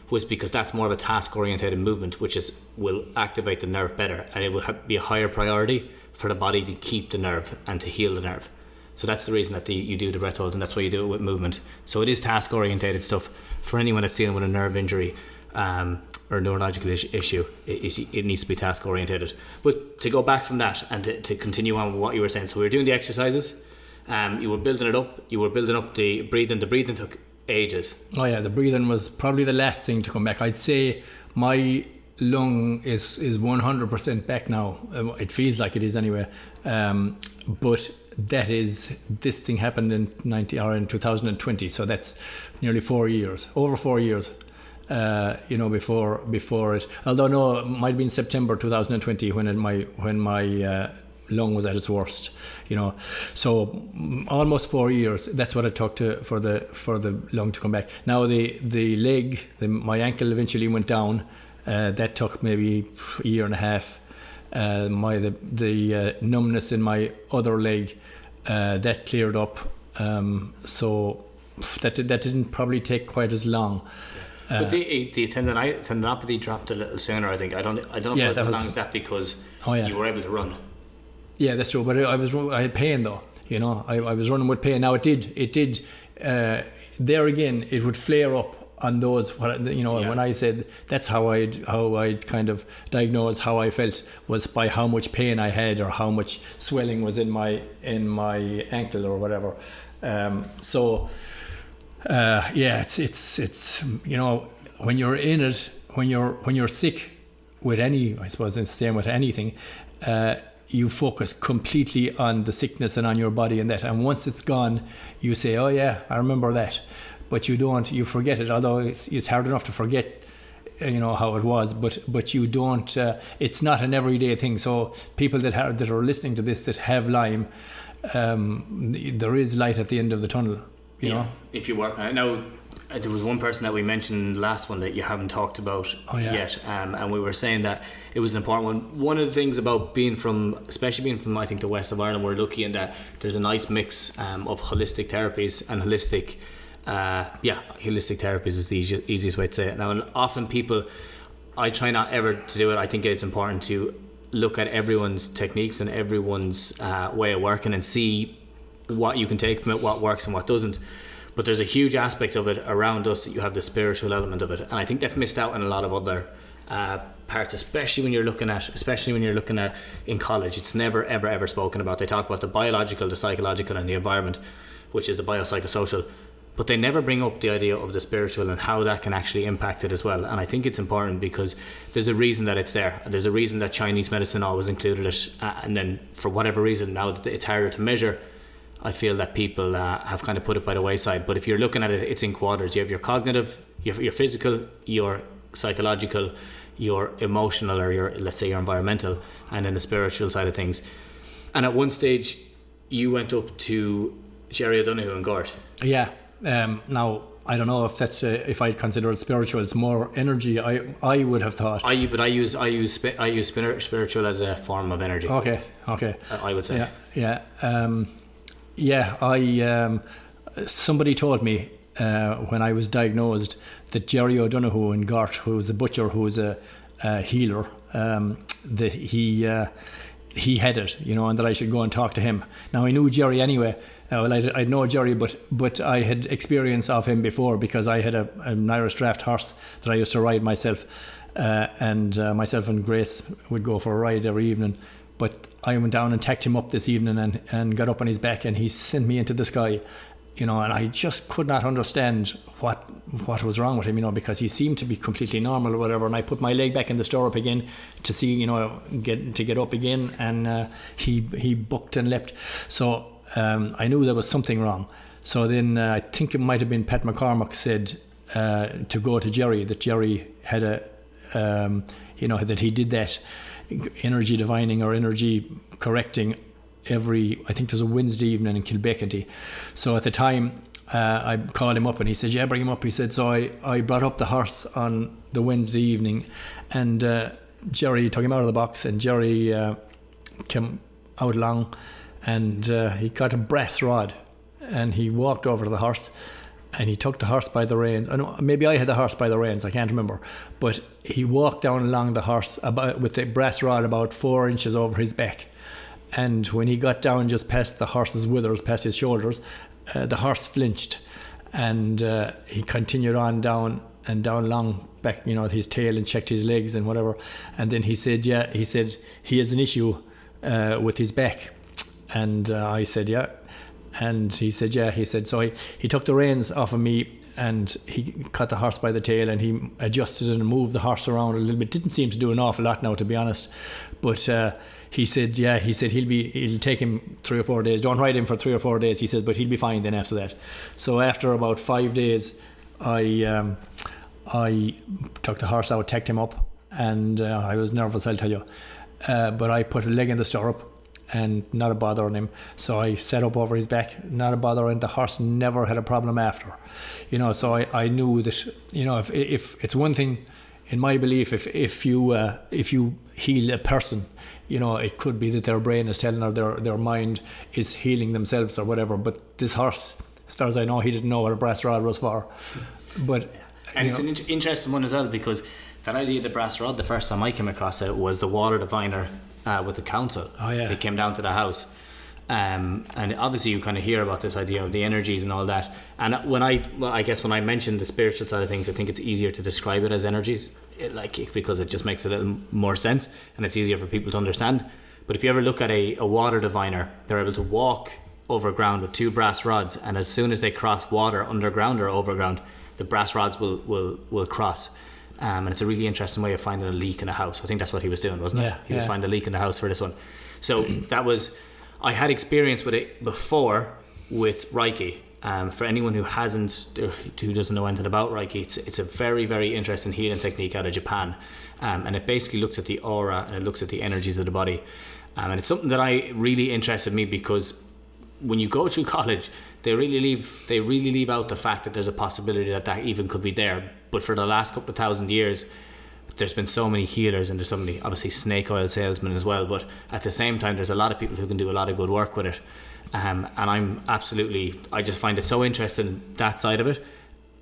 was because that's more of a task orientated movement, which will activate the nerve better, and it will be a higher priority for the body to keep the nerve and to heal the nerve. So that's the reason that you do the breath holds, and that's why you do it with movement. So it is task orientated stuff for anyone that's dealing with a nerve injury or a neurological issue. It needs to be task orientated. But to go back from that and to continue on with what you were saying, so we were doing the exercises, you were building it up, you were building up the breathing took ages. Oh yeah, the breathing was probably the last thing to come back. I'd say my lung is 100% back now. It feels like it is anyway, but this thing happened in 2020, so that's nearly 4 years, over 4 years, before it, although no, it might have been September 2020 when my lung was at its worst, so almost 4 years. That's what it took for the lung to come back. Now the leg, my ankle eventually went down. That took maybe a year and a half. The numbness in my other leg, that cleared up. So that didn't probably take quite as long. But the tendinopathy dropped a little sooner, I think. I don't know if it was as long as that because you were able to run. Yeah, that's true. But I had pain though. I was running with pain. Now it did. There again, it would flare up on those. When I said that's how I'd kind of diagnose how I felt was by how much pain I had or how much swelling was in my ankle or whatever. It's when you're in it, when you're sick with any, I suppose it's the same with anything, you focus completely on the sickness and on your body and that, and once it's gone you say, oh yeah, I remember that, but you forget it, although it's hard enough to forget how it was, but you don't, it's not an everyday thing. So people that are listening to this that have Lyme, there is light at the end of the tunnel. You know, if you work on it. Now, there was one person that we mentioned in the last one that you haven't talked about yet, and we were saying that it was an important one. One of the things about especially being from I think the west of Ireland, we're lucky in that there's a nice mix of holistic therapies and holistic therapies is the easiest way to say it. Now, and often people, I try not ever to do it. I think it's important to look at everyone's techniques and everyone's way of working and see what you can take from it, what works and what doesn't. But there's a huge aspect of it around us that you have the spiritual element of it, and I think that's missed out in a lot of other parts, especially when you're looking at in college. It's never ever spoken about. They talk about the biological, the psychological, and the environment, which is the biopsychosocial, but they never bring up the idea of the spiritual and how that can actually impact it as well. And I think it's important because there's a reason that it's there. There's a reason that Chinese medicine always included it, and then for whatever reason now that it's harder to measure, I feel that people have kind of put it by the wayside. But if you're looking at it, it's in quarters. You have your cognitive, your physical, your psychological, your emotional, or your, let's say, your environmental, and then the spiritual side of things. And at one stage you went up to Jerry O'Donoghue and Gort. Yeah. Now I don't know if that's if I'd consider it spiritual. It's more energy. I would have thought. I use spiritual as a form of energy. Okay. I would say. Yeah. Somebody told me when I was diagnosed that Jerry O'Donoghue in Gort, who was a butcher, who was a healer, that he had it, and that I should go and talk to him. Now I knew Jerry anyway. I'd know Jerry, but I had experience of him before because I had an Irish draft horse that I used to ride myself, and myself and Grace would go for a ride every evening. But I went down and tacked him up this evening and got up on his back, and he sent me into the sky, and I just could not understand what was wrong with him, because he seemed to be completely normal or whatever. And I put my leg back in the stirrup again to see, get up again, and he bucked and leapt. So I knew there was something wrong. So then I think it might have been Pat McCormack said to go to Jerry, that Jerry had that he did that energy divining or energy correcting I think there's a Wednesday evening in Kilbeckety. So at the time I called him up and he said, yeah, bring him up. He said, so I brought up the horse on the Wednesday evening, and Jerry took him out of the box, and Jerry came out along, and he got a brass rod, and he walked over to the horse, and he took the horse by the reins. Maybe I had the horse by the reins, I can't remember, but he walked down along the horse with the brass rod about 4 inches over his back. And when he got down just past the horse's withers, past his shoulders, the horse flinched, and he continued on down along back, his tail, and checked his legs and whatever. And then he said he has an issue with his back. And I said, yeah. And he said, yeah. He said, so he took the reins off of me, and he caught the horse by the tail, and he adjusted it and moved the horse around a little bit. Didn't seem to do an awful lot now, to be honest. But he said it'll take him 3 or 4 days. Don't ride him for 3 or 4 days, he said, but he'll be fine then after that. So after about 5 days, I took the horse out, tacked him up, and I was nervous, I'll tell you. But I put a leg in the stirrup, and not a bother on him. So I sat up over his back, not a bother, and the horse never had a problem after. So I knew that, if it's one thing, in my belief, if you heal a person, it could be that their brain is telling, or their mind is healing themselves or whatever. But this horse, as far as I know, he didn't know what a brass rod was for. But it's an interesting one as well, because that idea of the brass rod, the first time I came across it was the water diviner with the council. Oh yeah. They came down to the house. And obviously you kind of hear about this idea of the energies and all that, and when I mentioned the spiritual side of things, I think it's easier to describe it as energies, because it just makes a little more sense and it's easier for people to understand. But if you ever look at a water diviner, they're able to walk over ground with 2 brass rods, and as soon as they cross water underground or overground, the brass rods will cross. And it's a really interesting way of finding a leak in a house. I think that's what he was doing, wasn't it? He was finding a leak in the house for this one. So I had experience with it before with Reiki. For anyone who doesn't know anything about Reiki, it's a very, very interesting healing technique out of Japan, and it basically looks at the aura and it looks at the energies of the body, and it's something that really interested me, because when you go through college, they really leave out the fact that there's a possibility that even could be there. But for the last couple of 1,000 years, there's been so many healers, and there's so many, obviously, snake oil salesmen as well, but at the same time there's a lot of people who can do a lot of good work with it, and I just find it so interesting, that side of it.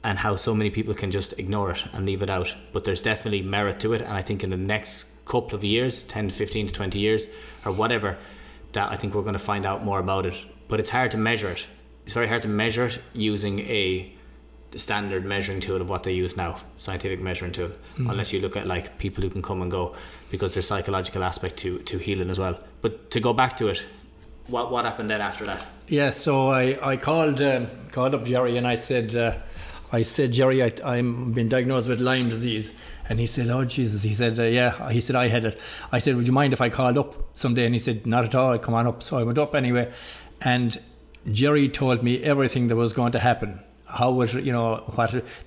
and how so many people can just ignore it and leave it out. But there's definitely merit to it, and I think in the next couple of years, 10 to 15 to 20 years or whatever, that I think we're going to find out more about it. But it's hard to measure it. It's very hard to measure it using the standard measuring tool of what they use now, scientific measuring tool, unless you look at like people who can come and go, because there's psychological aspect to healing as well. But to go back to it, what happened then after that? Yeah, so I called up Jerry, and I said, Jerry, I'm been diagnosed with Lyme disease. And he said, oh Jesus, he said, yeah, he said, I had it. I said, would you mind if I called up someday? And he said, not at all, come on up. So I went up anyway, and Jerry told me everything that was going to happen. How was,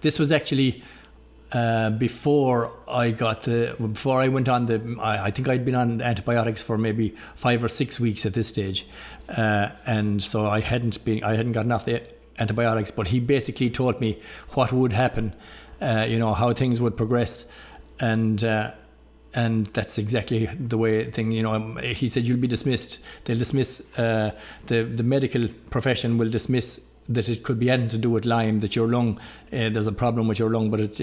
this was actually before I went on I think I'd been on antibiotics for maybe 5 or 6 weeks at this stage, and so I hadn't gotten off the antibiotics. But he basically told me what would happen, how things would progress, and that's exactly the way thing. He said you'll be dismissed. They'll dismiss the medical profession will dismiss that it could be anything to do with Lyme, that your lung, there's a problem with your lung, but it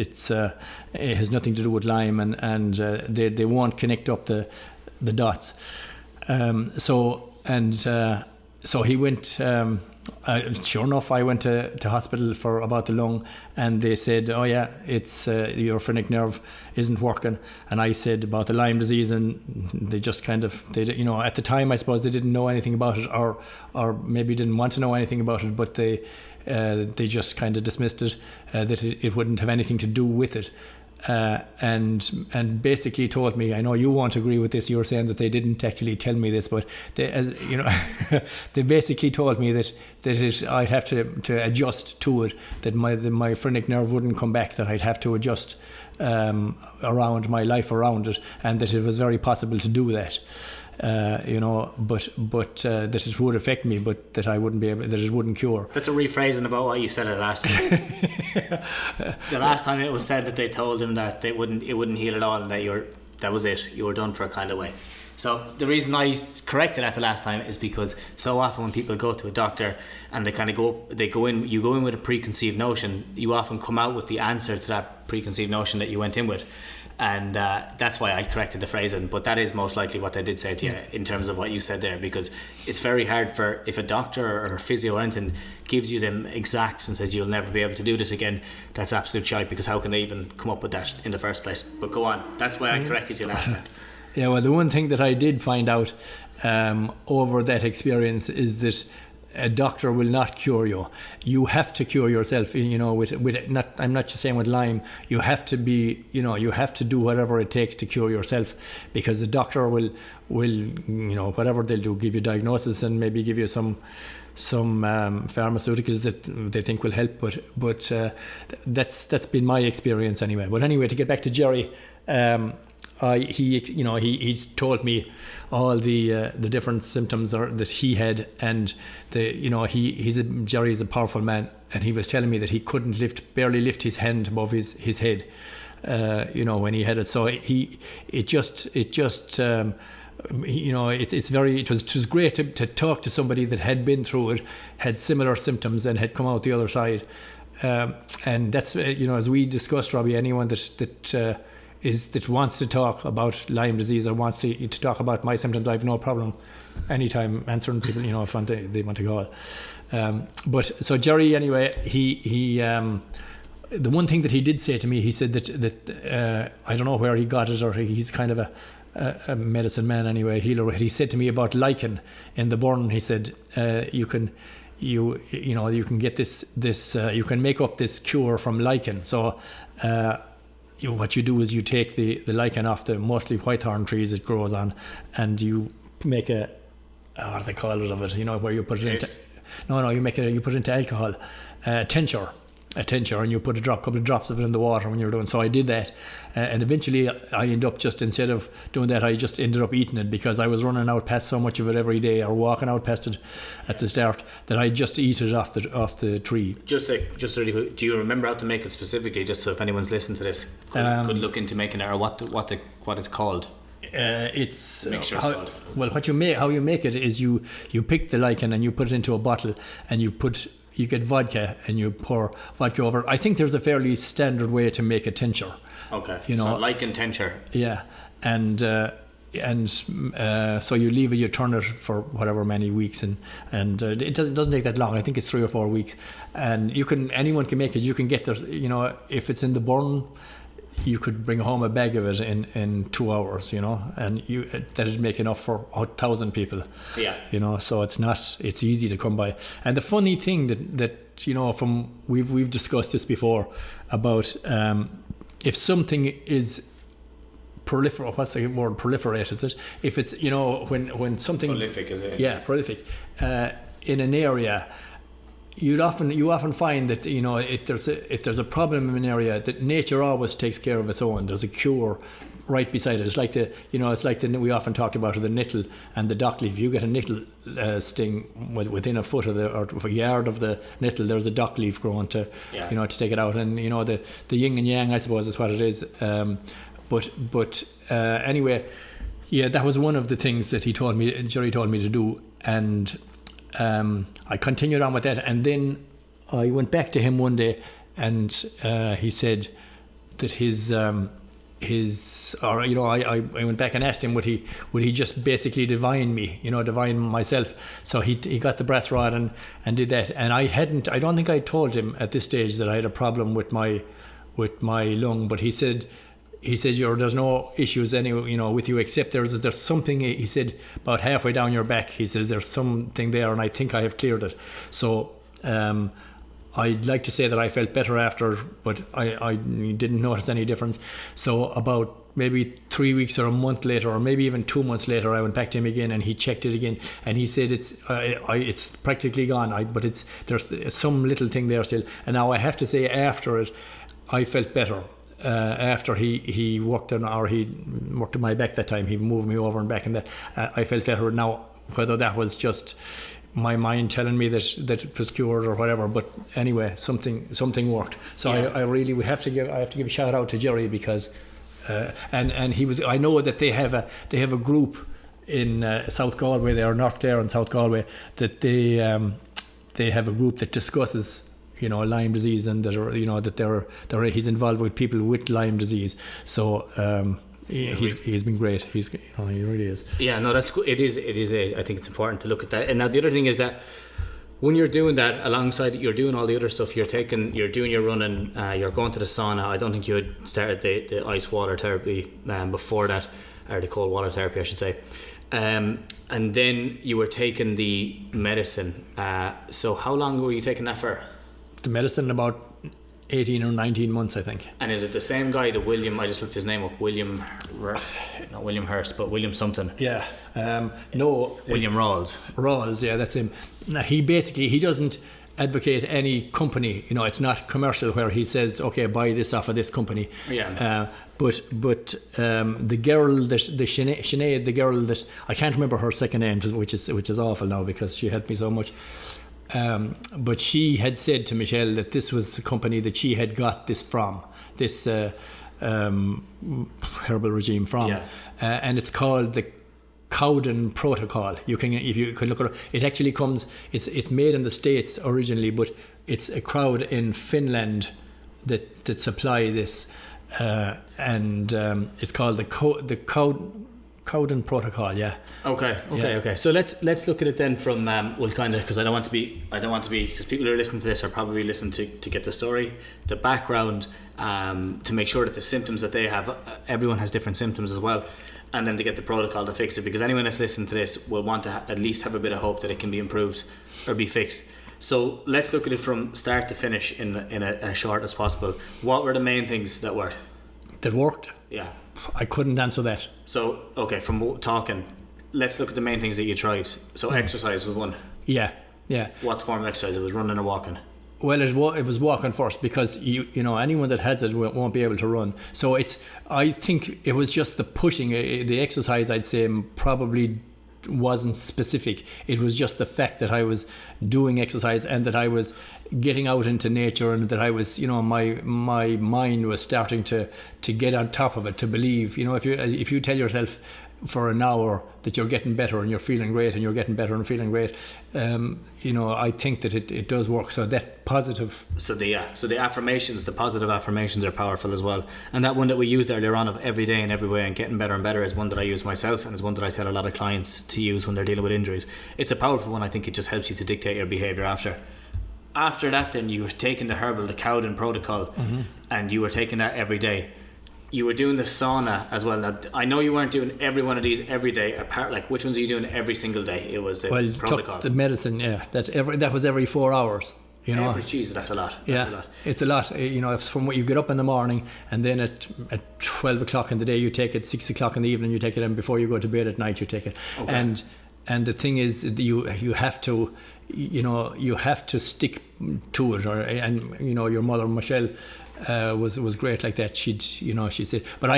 has nothing to do with Lyme, and they won't connect up the dots. So he went. Sure enough, I went to hospital for about the lung, and they said, "Oh yeah, it's your phrenic nerve isn't working." And I said about the Lyme disease, and they just at the time I suppose they didn't know anything about it, or maybe didn't want to know anything about it, but they just kind of dismissed it, that it wouldn't have anything to do with it. And basically told me, I know you won't agree with this, you're saying that they didn't actually tell me this, but they basically told me that I'd have to adjust to it, that my phrenic nerve wouldn't come back, that I'd have to adjust around my life around it, and that it was very possible to do that. But that it would affect me, but that I wouldn't be able, that it wouldn't cure. That's a rephrasing about what you said it last time. The last time it was said that they told him that it wouldn't heal at all, and that was it. You were done for a kind of way. So the reason I corrected that the last time is because so often when people go to a doctor and you go in with a preconceived notion, you often come out with the answer to that preconceived notion that you went in with. And that's why I corrected the phrasing, but that is most likely what they did say to you in terms of what you said there, because it's very hard if a doctor or a physio or anything gives you them exacts and says you'll never be able to do this again. That's absolute shite, because how can they even come up with that in the first place? But go on, that's why I corrected you last time. Yeah, well, the one thing that I did find out over that experience is that a doctor will not cure you. You have to cure yourself. I'm not just saying with Lyme. You have to be. You have to do whatever it takes to cure yourself, because the doctor will whatever they'll do, give you diagnosis and maybe give you some pharmaceuticals that they think will help. But that's been my experience anyway. But anyway, to get back to Jerry. He's told me all the different symptoms that he had, and Jerry is a powerful man, and he was telling me that he couldn't barely lift his hand above his head, when he had it. So it was great to talk to somebody that had been through it, had similar symptoms, and had come out the other side. And that's as we discussed, Robbie, anyone that wants to talk about Lyme disease or wants to talk about my symptoms, I have no problem anytime answering people, if they want to call. But so Jerry, anyway, he the one thing that he did say to me, he said that I don't know where he got it, or he's kind of a medicine man anyway, healer. He said to me about lichen in the burn. He said you can get this you can make up this cure from lichen. So what you do is you take the lichen off the mostly whitethorn trees it grows on, and you make what do they call it of it? Where you put it into. No, you put it into alcohol, tincture, and you put a couple of drops of it in the water when you're doing. So I did that, and eventually I ended up instead of doing that, I just ended up eating it, because I was running out past so much of it every day, or walking out past it at the start, that I just eat it off the tree. Just really quick, do you remember how to make it specifically, just so if anyone's listening to this could look into making it, or what it's called? It's how you make it is you pick the lichen and you put it into a bottle, and you put you get vodka and you pour vodka over. I think there's a fairly standard way to make a tincture. Okay. So like in tincture. Yeah, and so you leave it, you turn it for whatever many weeks, and it doesn't take that long. I think it's 3 or 4 weeks, and anyone can make it. You can get there. If it's in the burn, you could bring home a bag of it in 2 hours. And that would make enough for 1,000 people. Yeah. So it's easy to come by. And the funny thing that from we've discussed this before about if something is proliferate, what's the word? Proliferate, is it? If it's when something prolific, is it? Yeah, prolific in an area. You often find that if there's a problem in an area, that nature always takes care of its own. There's a cure right beside it. It's like we often talked about the nettle and the dock leaf. You get a nettle sting within a foot or a yard of the nettle. There's a dock leaf growing to to take it out. And the yin and yang, I suppose, is what it is. But anyway, yeah, that was one of the things that Jerry told me to do, and I continued on with that. And then I went back to him one day, and he said that I went back and asked him would he just basically divine me, divine myself. So he got the brass rod and did that. And I don't think I told him at this stage that I had a problem with my lung, but he said there's no issues with you, except there's something, he said, about halfway down your back. He says there's something there, and I think I have cleared it. So I'd like to say that I felt better after, but I didn't notice any difference. So about maybe 3 weeks or a month later, or maybe even 2 months later, I went back to him again, and he checked it again, and he said it's practically gone, but there's some little thing there still. And now I have to say, after it, I felt better. After he worked on my back that time, he moved me over and back, and that I felt better. Now, whether that was just my mind telling me that it was cured or whatever, but anyway, something worked. So yeah. I have to give a shout out to Jerry, because and he was. I know that they have a group in South Galway, there, North Clare and South Galway, that they have a group that discusses Lyme disease, and that he's involved with people with Lyme disease. So he's been great. He really is. Yeah, no, that's good. It is. I think it's important to look at that. And now the other thing is that when you're doing that, alongside you're doing all the other stuff, you're doing your running, you're going to the sauna. I don't think you had started the ice water therapy before that, or the cold water therapy, I should say. And then you were taking the medicine. So how long were you taking that for? The medicine, about 18 or 19 months, I think. And is it the same guy, the William? I just looked his name up. Not William Hurst, but William something. Yeah. No. William Rawls. Rawls, yeah, that's him. Now, he doesn't advocate any company. It's not commercial where he says, okay, buy this off of this company. Yeah. But the girl that Sinead, the girl that I can't remember her second name, which is awful now because she helped me so much. But she had said to Michelle that this was the company that she had got this from, this herbal regime from, yeah. And it's called the Cowden Protocol. If you could look at it, it actually comes. It's made in the States originally, but it's a crowd in Finland that supply this, and it's called the Cowden Protocol, yeah. Okay. So let's look at it then from because I don't want to be because people who are listening to this are probably listening to get the story, the background, to make sure that the symptoms that they have, everyone has different symptoms as well, and then to get the protocol to fix it, because anyone that's listening to this will want to at least have a bit of hope that it can be improved or be fixed. So let's look at it from start to finish in as short as possible. What were the main things that worked? That worked? Yeah. I couldn't answer that. So, okay, from talking, let's look at the main things that you tried. So exercise was one. Yeah. What form of exercise? It was running or walking? Well, it was walking first, because anyone that has it won't be able to run. So I think it was just the pushing. The exercise, I'd say, probably wasn't specific. It was just the fact that I was doing exercise and that I was getting out into nature, and that I was, my mind was starting to get on top of it, to believe. If you tell yourself for an hour that you're getting better and you're feeling great and you're getting better and feeling great, I think that it does work. So that positive. So the affirmations, the positive affirmations are powerful as well. And that one that we used earlier on of every day and every way and getting better and better is one that I use myself, and is one that I tell a lot of clients to use when they're dealing with injuries. It's a powerful one. I think it just helps you to dictate your behaviour after. After that, then you were taking the Cowden protocol, and you were taking that every day. You were doing the sauna as well. Now, I know you weren't doing every one of these every day. Apart, like, which ones are you doing every single day? It was the protocol. Took the medicine, that was every 4 hours. Jesus, that's a lot. It's a lot. It's from what you get up in the morning, and then at 12 o'clock in the day you take it, 6 o'clock in the evening you take it, and before you go to bed at night you take it. Okay. And the thing is, you have to, you have to stick to it. Your mother Michelle was great like that. She said, but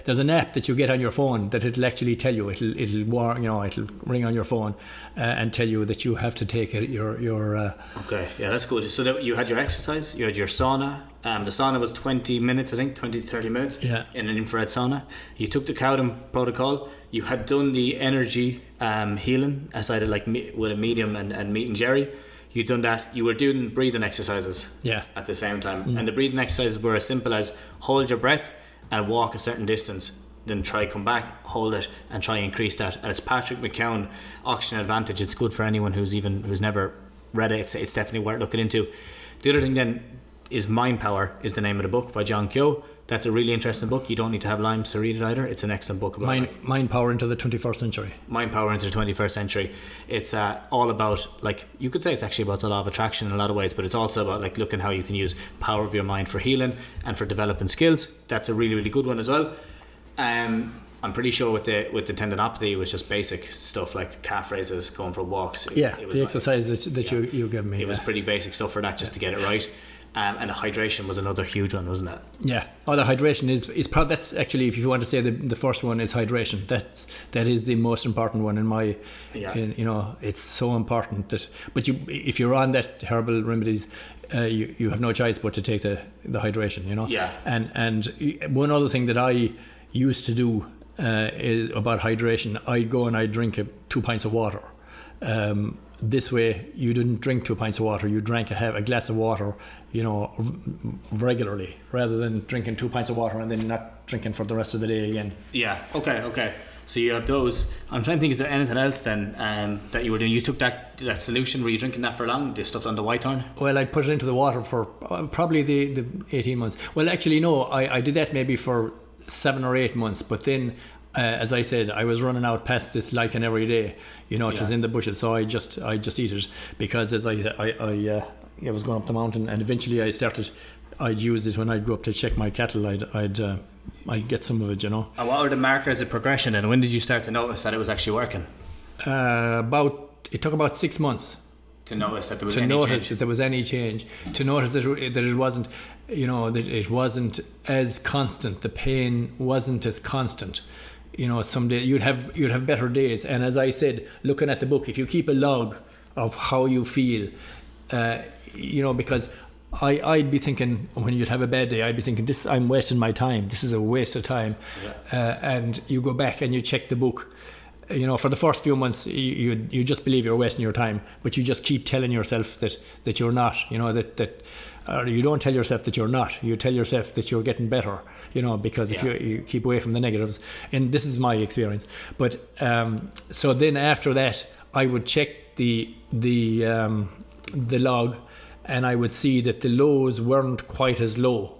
there's an app that you get on your phone that it'll actually tell you, it'll warn, it'll ring on your phone and tell you that you have to take it. Okay, yeah, that's good. So that you had your exercise, you had your sauna. The sauna was 20 minutes, I think, 20 to 30 minutes in an infrared sauna. You took the Cowden protocol. You had done the energy healing, aside of with a medium and meat and Jerry. You'd done that. You were doing breathing exercises at the same time. And the breathing exercises were as simple as hold your breath and walk a certain distance. Then try come back, hold it, and try increase that. And it's Patrick McKeown, Oxygen Advantage. It's good for anyone who's never read it. It's definitely worth looking into. The other thing then is Mind Power is the name of the book by John Keogh. That's a really interesting book. You don't need to have Lyme to read it either. It's an excellent book about Mind Power into the 21st century. Mind Power into the 21st century. It's all about, you could say it's actually about the law of attraction in a lot of ways, but it's also about looking how you can use power of your mind for healing and for developing skills. That's a really, really good one as well. I'm pretty sure with the tendinopathy, it was just basic stuff like calf raises, going for walks. It was the exercise that you gave me. It was pretty basic stuff for that, just to get it right. And the hydration was another huge one, wasn't it? Yeah. The hydration is probably, that's actually, if you want to say the first one is hydration. That is the most important one in my. It's so important that. But if you're on that herbal remedies, you have no choice but to take the hydration. Yeah. And one other thing that I used to do is about hydration. I'd go and I'd drink 2 pints of water. This way, you didn't drink 2 pints of water. You drank a glass of water, regularly, rather than drinking 2 pints of water and then not drinking for the rest of the day again. Yeah. Okay. So you have those. I'm trying to think. Is there anything else then that you were doing? You took that solution. Were you drinking that for long? The stuff on the whitethorn? Well, I put it into the water for probably the 18 months. Well, actually, no. I did that maybe for 7 or 8 months, but then. As I said, I was running out past this lichen every day. It was in the bushes, so I just eat it, because as I was going up the mountain, and eventually I'd use it when I'd go up to check my cattle. I'd get some of it, And what were the markers of progression, and when did you start to notice that it was actually working? It took about 6 months. To notice that there was any change. To notice that it wasn't, that it wasn't as constant. The pain wasn't as constant. Some day you'd have better days. And as I said, looking at the book, if you keep a log of how you feel, because I'd be thinking, when you'd have a bad day, I'd be thinking, I'm wasting my time. This is a waste of time. Yeah. And you go back and you check the book. For the first few months, you just believe you're wasting your time, but you just keep telling yourself that you're not. Or you don't tell yourself that you're not. You tell yourself that you're getting better. Because if you keep away from the negatives, and this is my experience. But so then after that, I would check the log, and I would see that the lows weren't quite as low.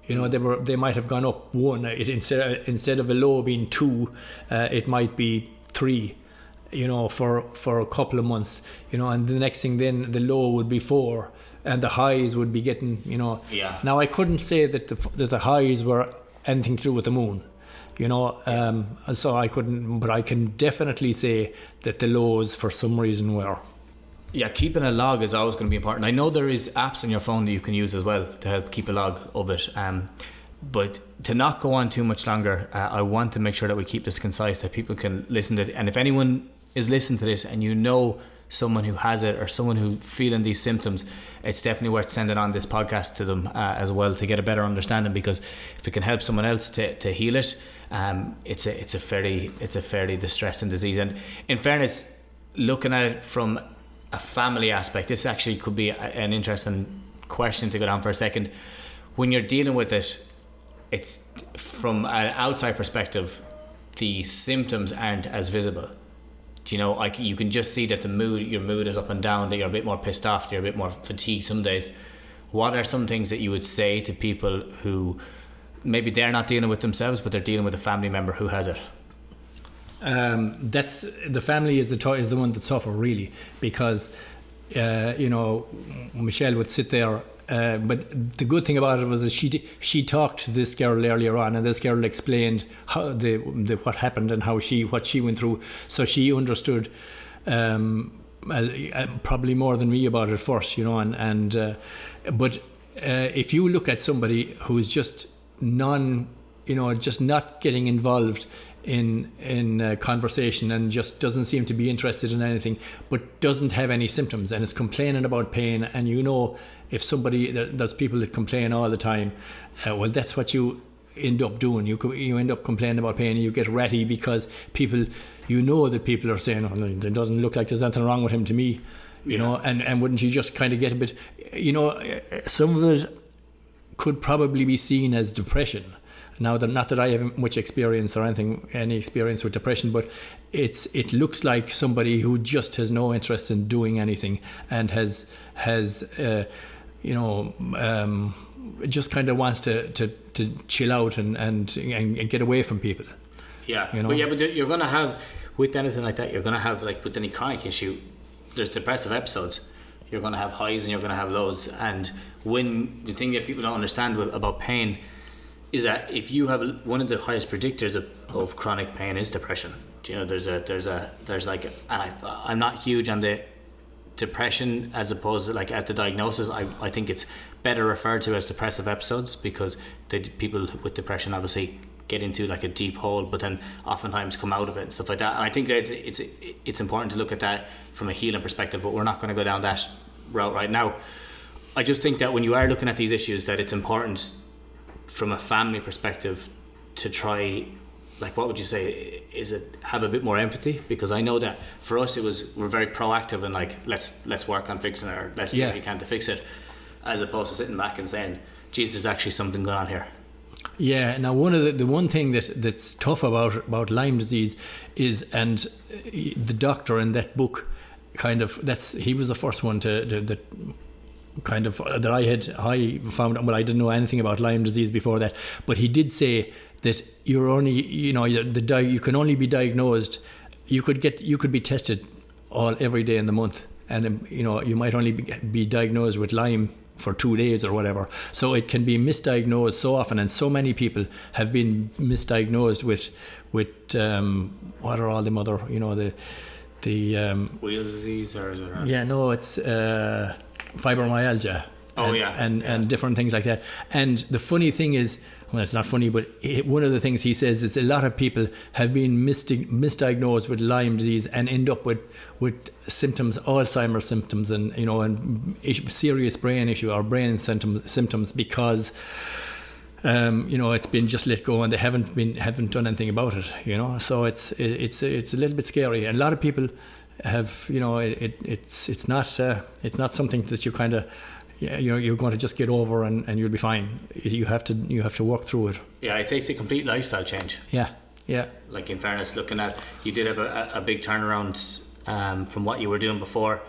They might have gone up 1. Instead of a low being 2, it might be 3. For a couple of months. And the next thing, then the low would be 4, and the highs would be getting. Yeah. Now I couldn't say that the highs were anything to do with the moon. So I couldn't, but I can definitely say that the lows for some reason were. Yeah, keeping a log is always going to be important. I know there is apps on your phone that you can use as well to help keep a log of it. But to not go on too much longer, I want to make sure that we keep this concise, that people can listen to it. And if anyone is listening to this and someone who has it or someone who's feeling these symptoms, it's definitely worth sending on this podcast to them as well, to get a better understanding, because if it can help someone else to heal it, it's a fairly distressing disease. And in fairness, looking at it from a family aspect, this actually could be an interesting question to go down for a second. When you're dealing with it, it's from an outside perspective, the symptoms aren't as visible. You know, like you can just see that your mood is up and down, that you're a bit more pissed off, that you're a bit more fatigued some days. What are some things that you would say to people who maybe they're not dealing with themselves, but they're dealing with a family member who has it? That's the family is the one that suffer really, because you know, Michelle would sit there. But the good thing about it was that she talked to this girl earlier on, and this girl explained how what happened and what she went through. So she understood probably more than me about it first, you know. But if you look at somebody who is just just not getting involved in conversation and just doesn't seem to be interested in anything, but doesn't have any symptoms and is complaining about pain, and you know, if somebody, there's people that complain all the time, well, that's what you end up doing. You end up complaining about pain, and you get ratty because people are saying, oh, no, it doesn't look like there's anything wrong with him to me, you know, and wouldn't you just kind of get a bit, you know, some of it could probably be seen as depression. Now, not that I have much experience or any experience with depression, but it looks like somebody who just has no interest in doing anything and has just kind of wants to chill out and get away from people. Yeah, you know? But you're going to have, with anything like that, you're going to have, like with any chronic issue, there's depressive episodes. You're going to have highs and you're going to have lows. And when the thing that people don't understand about pain is that if you have one of the highest predictors of chronic pain is depression. You know, there's like, and I'm not huge on the depression as opposed to like as the diagnosis. I think it's better referred to as depressive episodes, because people with depression obviously get into like a deep hole, but then oftentimes come out of it and stuff like that. And I think that it's important to look at that from a healing perspective, but we're not going to go down that route right now. I just think that when you are looking at these issues, that it's important from a family perspective to try, like, what would you say, is it have a bit more empathy? Because I know that for us we're very proactive and like let's work on fixing it, or let's do what we can to fix it, as opposed to sitting back and saying, geez, there's actually something going on here. Yeah. Now, the one thing that's tough about Lyme disease is, and the doctor in that book kind of, he was the first one that I found, well, I didn't know anything about Lyme disease before that, but he did say that you're only, you know, you can only be diagnosed, you could be tested every day in the month, and you know, you might only be diagnosed with Lyme for 2 days or whatever. So it can be misdiagnosed so often, and so many people have been misdiagnosed with what are all them other, you know, the Wheels disease, or is it? Yeah, no, it's fibromyalgia. And different things like that. And the funny thing is, well, it's not funny, but one of the things he says is a lot of people have been misdiagnosed with Lyme disease and end up with symptoms, Alzheimer's symptoms, and you know, and serious brain issue or brain symptoms because you know, it's been just let go and they haven't done anything about it. You know, so it's a little bit scary. And a lot of people have, you know, it's not something that you kind of, you're going to just get over and you'll be fine. You have to work through it. Yeah, it takes a complete lifestyle change. Yeah. Like, in fairness, looking at, you did have a big turnaround from what you were doing before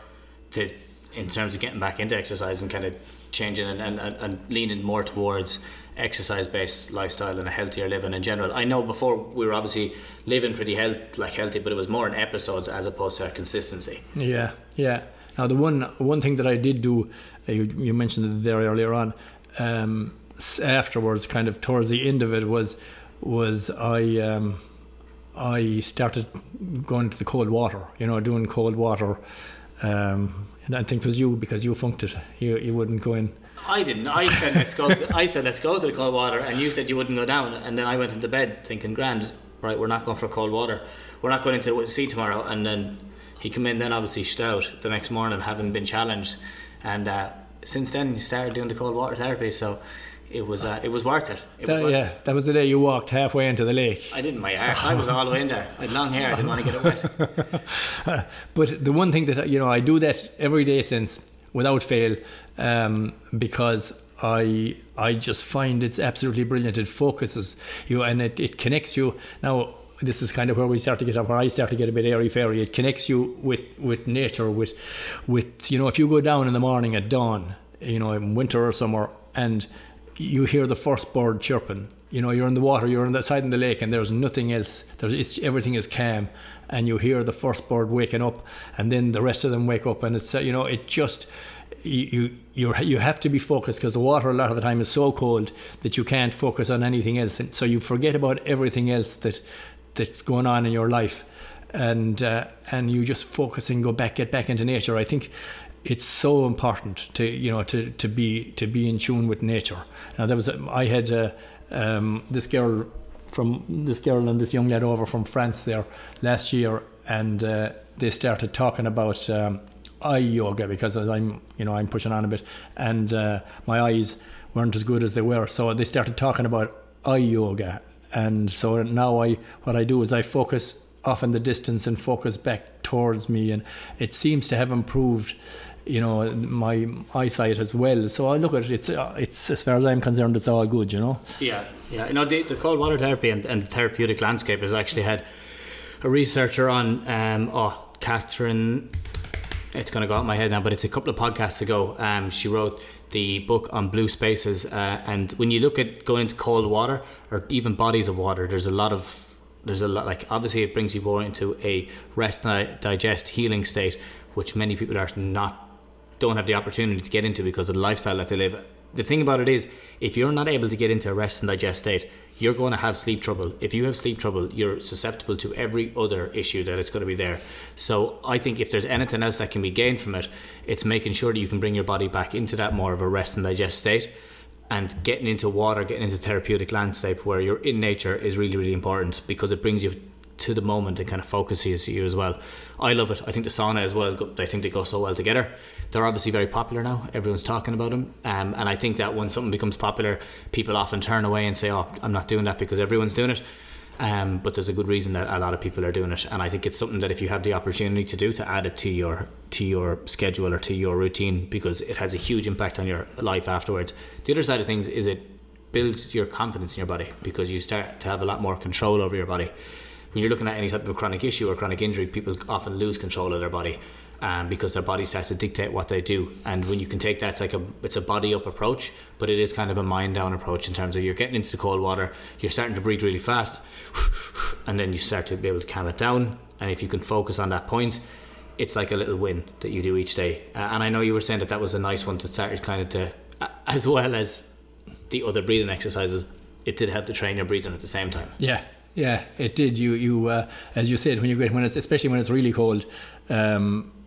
in terms of getting back into exercise and kind of changing and leaning more towards exercise-based lifestyle and a healthier living in general. I know before we were obviously living pretty healthy, but it was more in episodes as opposed to a consistency. Yeah. Now the one thing that I did do, you mentioned it there earlier on, afterwards, kind of towards the end of it, was I started going to the cold water, you know, doing cold water, and I think it was you, because you funked it. You wouldn't go in. I didn't. I said let's go to the cold water, and you said you wouldn't go down. And then I went into bed thinking, grand, right, we're not going for cold water. We're not going into the sea tomorrow. And then he came in then obviously stout the next morning, having been challenged, and since then he started doing the cold water therapy. So it was worth it. That was the day you walked halfway into the lake. I didn't, my arse. I was all the way in there. I had long hair. I didn't want to get it wet. But the one thing that I do that every day since, without fail, because I just find it's absolutely brilliant. It focuses you, and it connects you. Now, this is kind of where I start to get a bit airy-fairy. It connects you with nature, with if you go down in the morning at dawn, in winter or summer, and you hear the first bird chirping. You're in the water, you're on the side of the lake, and there's nothing else. Everything is calm, and you hear the first bird waking up, and then the rest of them wake up, and it's it just. You have to be focused, because the water a lot of the time is so cold that you can't focus on anything else, and so you forget about everything else that's going on in your life, and you just focus and get back into nature. I think it's so important to be in tune with nature. Now I had this girl and this young lad over from France there last year, and they started talking about eye yoga, because I'm pushing on a bit, and my eyes weren't as good as they were, so they started talking about eye yoga, and so now what I do is I focus off in the distance and focus back towards me, and it seems to have improved my eyesight as well. So I look at it, it's as far as I'm concerned, it's all good. Yeah. The cold water therapy and the therapeutic landscape has actually had a researcher on Catherine, it's going to go out of my head now, but it's a couple of podcasts ago. She wrote the book on blue spaces, and when you look at going into cold water or even bodies of water, there's a lot like, obviously it brings you more into a rest and digest healing state, which many people don't have the opportunity to get into because of the lifestyle that they live. The thing about it is, if you're not able to get into a rest and digest state, you're going to have sleep trouble. If you have sleep trouble, you're susceptible to every other issue that it's going to be there. So I think if there's anything else that can be gained from it, it's making sure that you can bring your body back into that more of a rest and digest state, and getting into water, getting into therapeutic landscape where you're in nature is really, really important, because it brings you to the moment and kind of focuses you as well. I love it. I think the sauna as well, I think they go so well together. They're obviously very popular now. Everyone's talking about them. And I think that when something becomes popular, people often turn away and say, I'm not doing that because everyone's doing it. But there's a good reason that a lot of people are doing it. And I think it's something that if you have the opportunity to do, to add it to your schedule or to your routine, because it has a huge impact on your life afterwards. The other side of things is it builds your confidence in your body, because you start to have a lot more control over your body. When you're looking at any type of a chronic issue or chronic injury, people often lose control of their body because their body starts to dictate what they do. And when you can take that, it's a body up approach, but it is kind of a mind down approach, in terms of you're getting into the cold water, you're starting to breathe really fast, and then you start to be able to calm it down. And if you can focus on that point, it's like a little win that you do each day. And I know you were saying that was a nice one to start kind of to, as well as the other breathing exercises, it did help to train your breathing at the same time. Yeah, it did. You as you said, especially when it's really cold,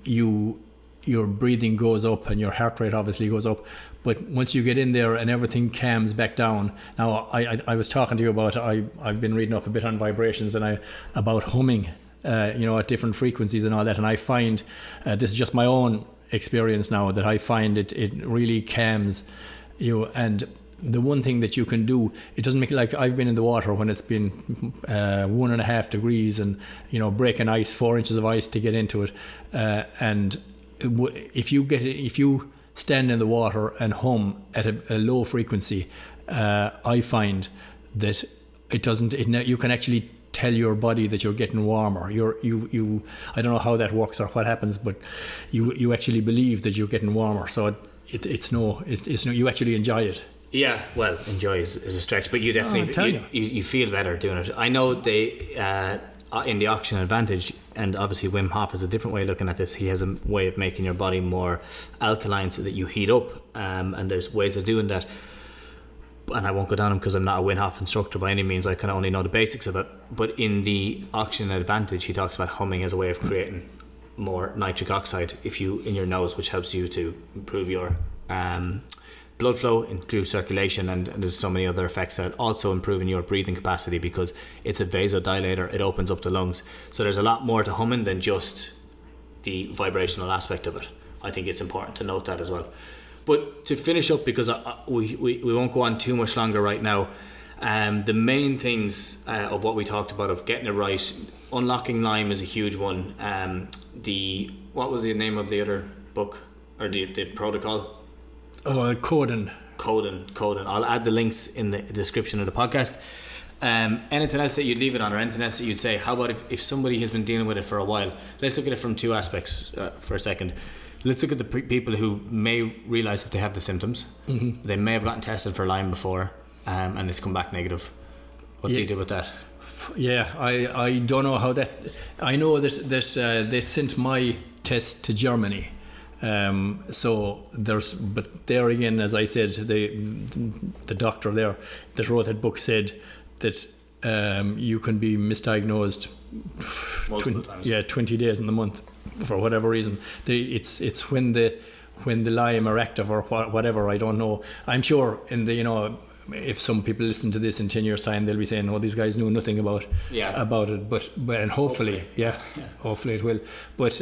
your breathing goes up and your heart rate obviously goes up. But once you get in there and everything calms back down. Now, I was talking to you about, I've been reading up a bit on vibrations and about humming, at different frequencies and all that. And I find, this is just my own experience now, that I find it really calms you. And the one thing that you can do, it doesn't make it like, I've been in the water when it's been 1.5 degrees and breaking ice, 4 inches of ice to get into it, and if you stand in the water and hum at a low frequency, I find that you can actually tell your body that you're getting warmer. You I don't know how that works or what happens, but you actually believe that you're getting warmer. So it's no, you actually enjoy it. Yeah, well, enjoy is a stretch, but you definitely you feel better doing it. I know they in the Oxygen Advantage, and obviously Wim Hof has a different way of looking at this. He has a way of making your body more alkaline so that you heat up, and there's ways of doing that. And I won't go down them because I'm not a Wim Hof instructor by any means. I can only know the basics of it. But in the Oxygen Advantage, he talks about humming as a way of creating more nitric oxide in your nose, which helps you to improve your blood flow, improve circulation, and there's so many other effects that also improve in your breathing capacity, because it's a vasodilator. It opens up the lungs. So there's a lot more to humming than just the vibrational aspect of it. I think it's important to note that as well. But to finish up, because we won't go on too much longer right now, the main things of what we talked about, of getting it right, unlocking Lyme is a huge one. What was the name of the other book, or the protocol? Coding. I'll add the links in the description of the podcast. Anything else that you'd leave it on, or anything else that you'd say? How about if somebody has been dealing with it for a while? Let's look at it from two aspects for a second. Let's look at the people who may realise that they have the symptoms. Mm-hmm. They may have gotten tested for Lyme before, and it's come back negative. What do you do with that? Yeah, I don't know how that. I know that they sent my test to Germany. So but there again, as I said, the doctor there that wrote that book said that you can be misdiagnosed multiple times. 20 days in the month for whatever reason. It's when the Lyme are active or whatever. I don't know. I'm sure if some people listen to this in 10 years' time, they'll be saying, "Oh, these guys knew nothing about it." But and hopefully it will. But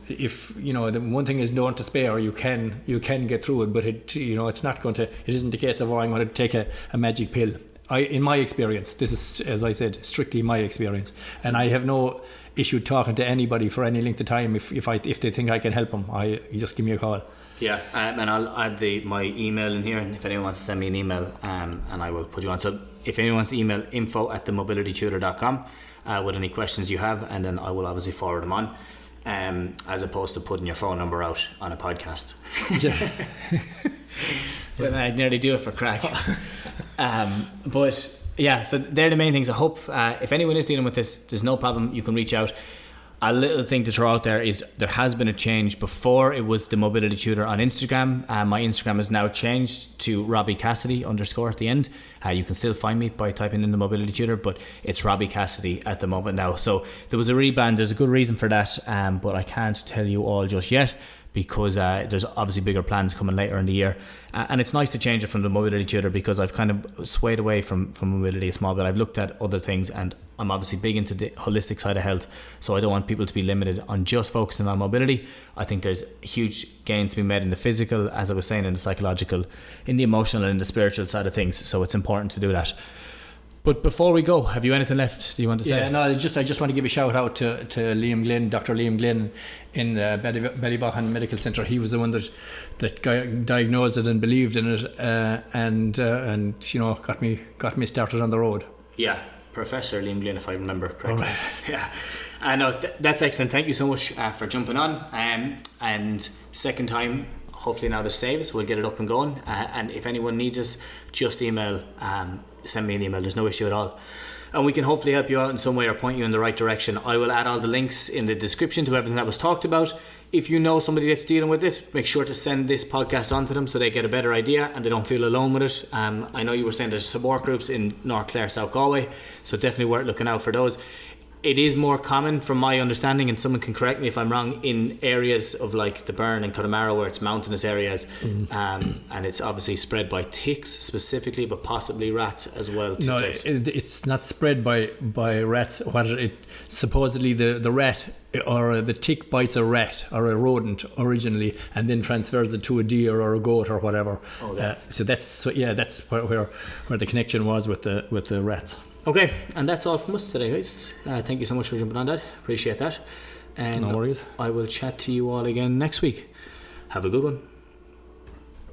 if the one thing is don't despair, you can get through it, but it's not going to. It isn't the case of I'm going to take a magic pill. In my experience, this is, as I said, strictly my experience, and I have no issue talking to anybody for any length of time. If they think I can help them, you just give me a call. Yeah, and I'll add my email in here, and if anyone wants to send me an email, and I will put you on. So if anyone wants to email info@themobilitytutor.com with any questions you have, and then I will obviously forward them on. As opposed to putting your phone number out on a podcast. But I'd nearly do it for crack. But yeah, so they're the main things. I hope if anyone is dealing with this, there's no problem, you can reach out. A little thing to throw out there is there has been a change. Before it was the Mobility Tutor on Instagram. My Instagram has now changed to Robbie Cassidy _ at the end. You can still find me by typing in the Mobility Tutor, but it's Robbie Cassidy at the moment now. So there was a rebrand. There's a good reason for that, but I can't tell you all just yet, because there's obviously bigger plans coming later in the year. And it's nice to change it from the Mobility Tutor, because I've kind of swayed away from mobility a small bit. I've looked at other things, and I'm obviously big into the holistic side of health, so I don't want people to be limited on just focusing on mobility. I think there's huge gains to be made in the physical, as I was saying, in the psychological, in the emotional, and in the spiritual side of things, so it's important to do that. But before we go, have you anything left do you want to say? Yeah, no, I just want to give a shout out to Liam Glynn, Dr. Liam Glynn in Ballyvaughan Medical Centre. He was the one that diagnosed it and believed in it, and got me started on the road. Yeah, Professor Liam Glynn, if I remember correctly. Right. Yeah, I know that's excellent. Thank you so much for jumping on. And second time, hopefully now the saves, we'll get it up and going. And if anyone needs us, just email. Send me an email, there's no issue at all, and we can hopefully help you out in some way or point you in the right direction. I will add all the links in the description to everything that was talked about. If you know somebody that's dealing with it, make sure to send this podcast on to them so they get a better idea and they don't feel alone with it. I know you were saying there's support groups in North Clare, South Galway, so definitely worth looking out for those. It is more common, from my understanding, and someone can correct me if I'm wrong, in areas of like the Burn and Connemara, where it's mountainous areas, and it's obviously spread by ticks specifically, but possibly rats as well. No, it's not spread by rats. Supposedly the rat or the tick bites a rat or a rodent originally, and then transfers it to a deer or a goat or whatever. So that's where the connection was with the rats. Okay, and that's all from us today, guys. Thank you so much for jumping on that. Appreciate that. And no worries. I will chat to you all again next week. Have a good one.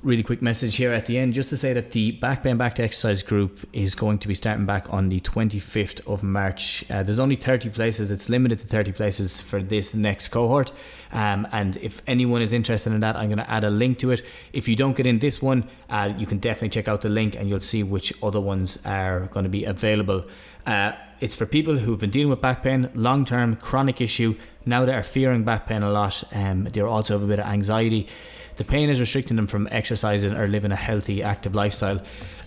Really quick message here at the end, just to say that the Back Pain Back to Exercise group is going to be starting back on the 25th of March. There's only 30 places. It's limited to 30 places for this next cohort. And if anyone is interested in that, I'm going to add a link to it. If you don't get in this one, you can definitely check out the link and you'll see which other ones are going to be available. It's for people who've been dealing with back pain, long-term chronic issue. Now they are fearing back pain a lot. They also have a bit of anxiety. The pain is restricting them from exercising or living a healthy, active lifestyle.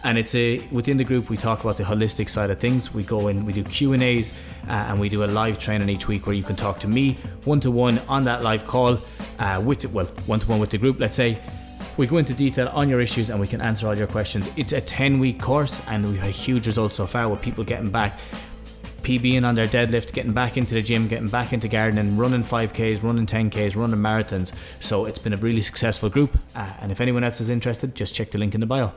And it's within the group, we talk about the holistic side of things. We go in, we do Q&As, and we do a live training each week where you can talk to me one-to-one on that live call, one-to-one with the group, let's say. We go into detail on your issues and we can answer all your questions. It's a 10-week course, and we've had huge results so far with people getting back. PBing on their deadlift, getting back into the gym, getting back into gardening, running 5Ks, running 10Ks, running marathons. So it's been a really successful group, and if anyone else is interested, just check the link in the bio.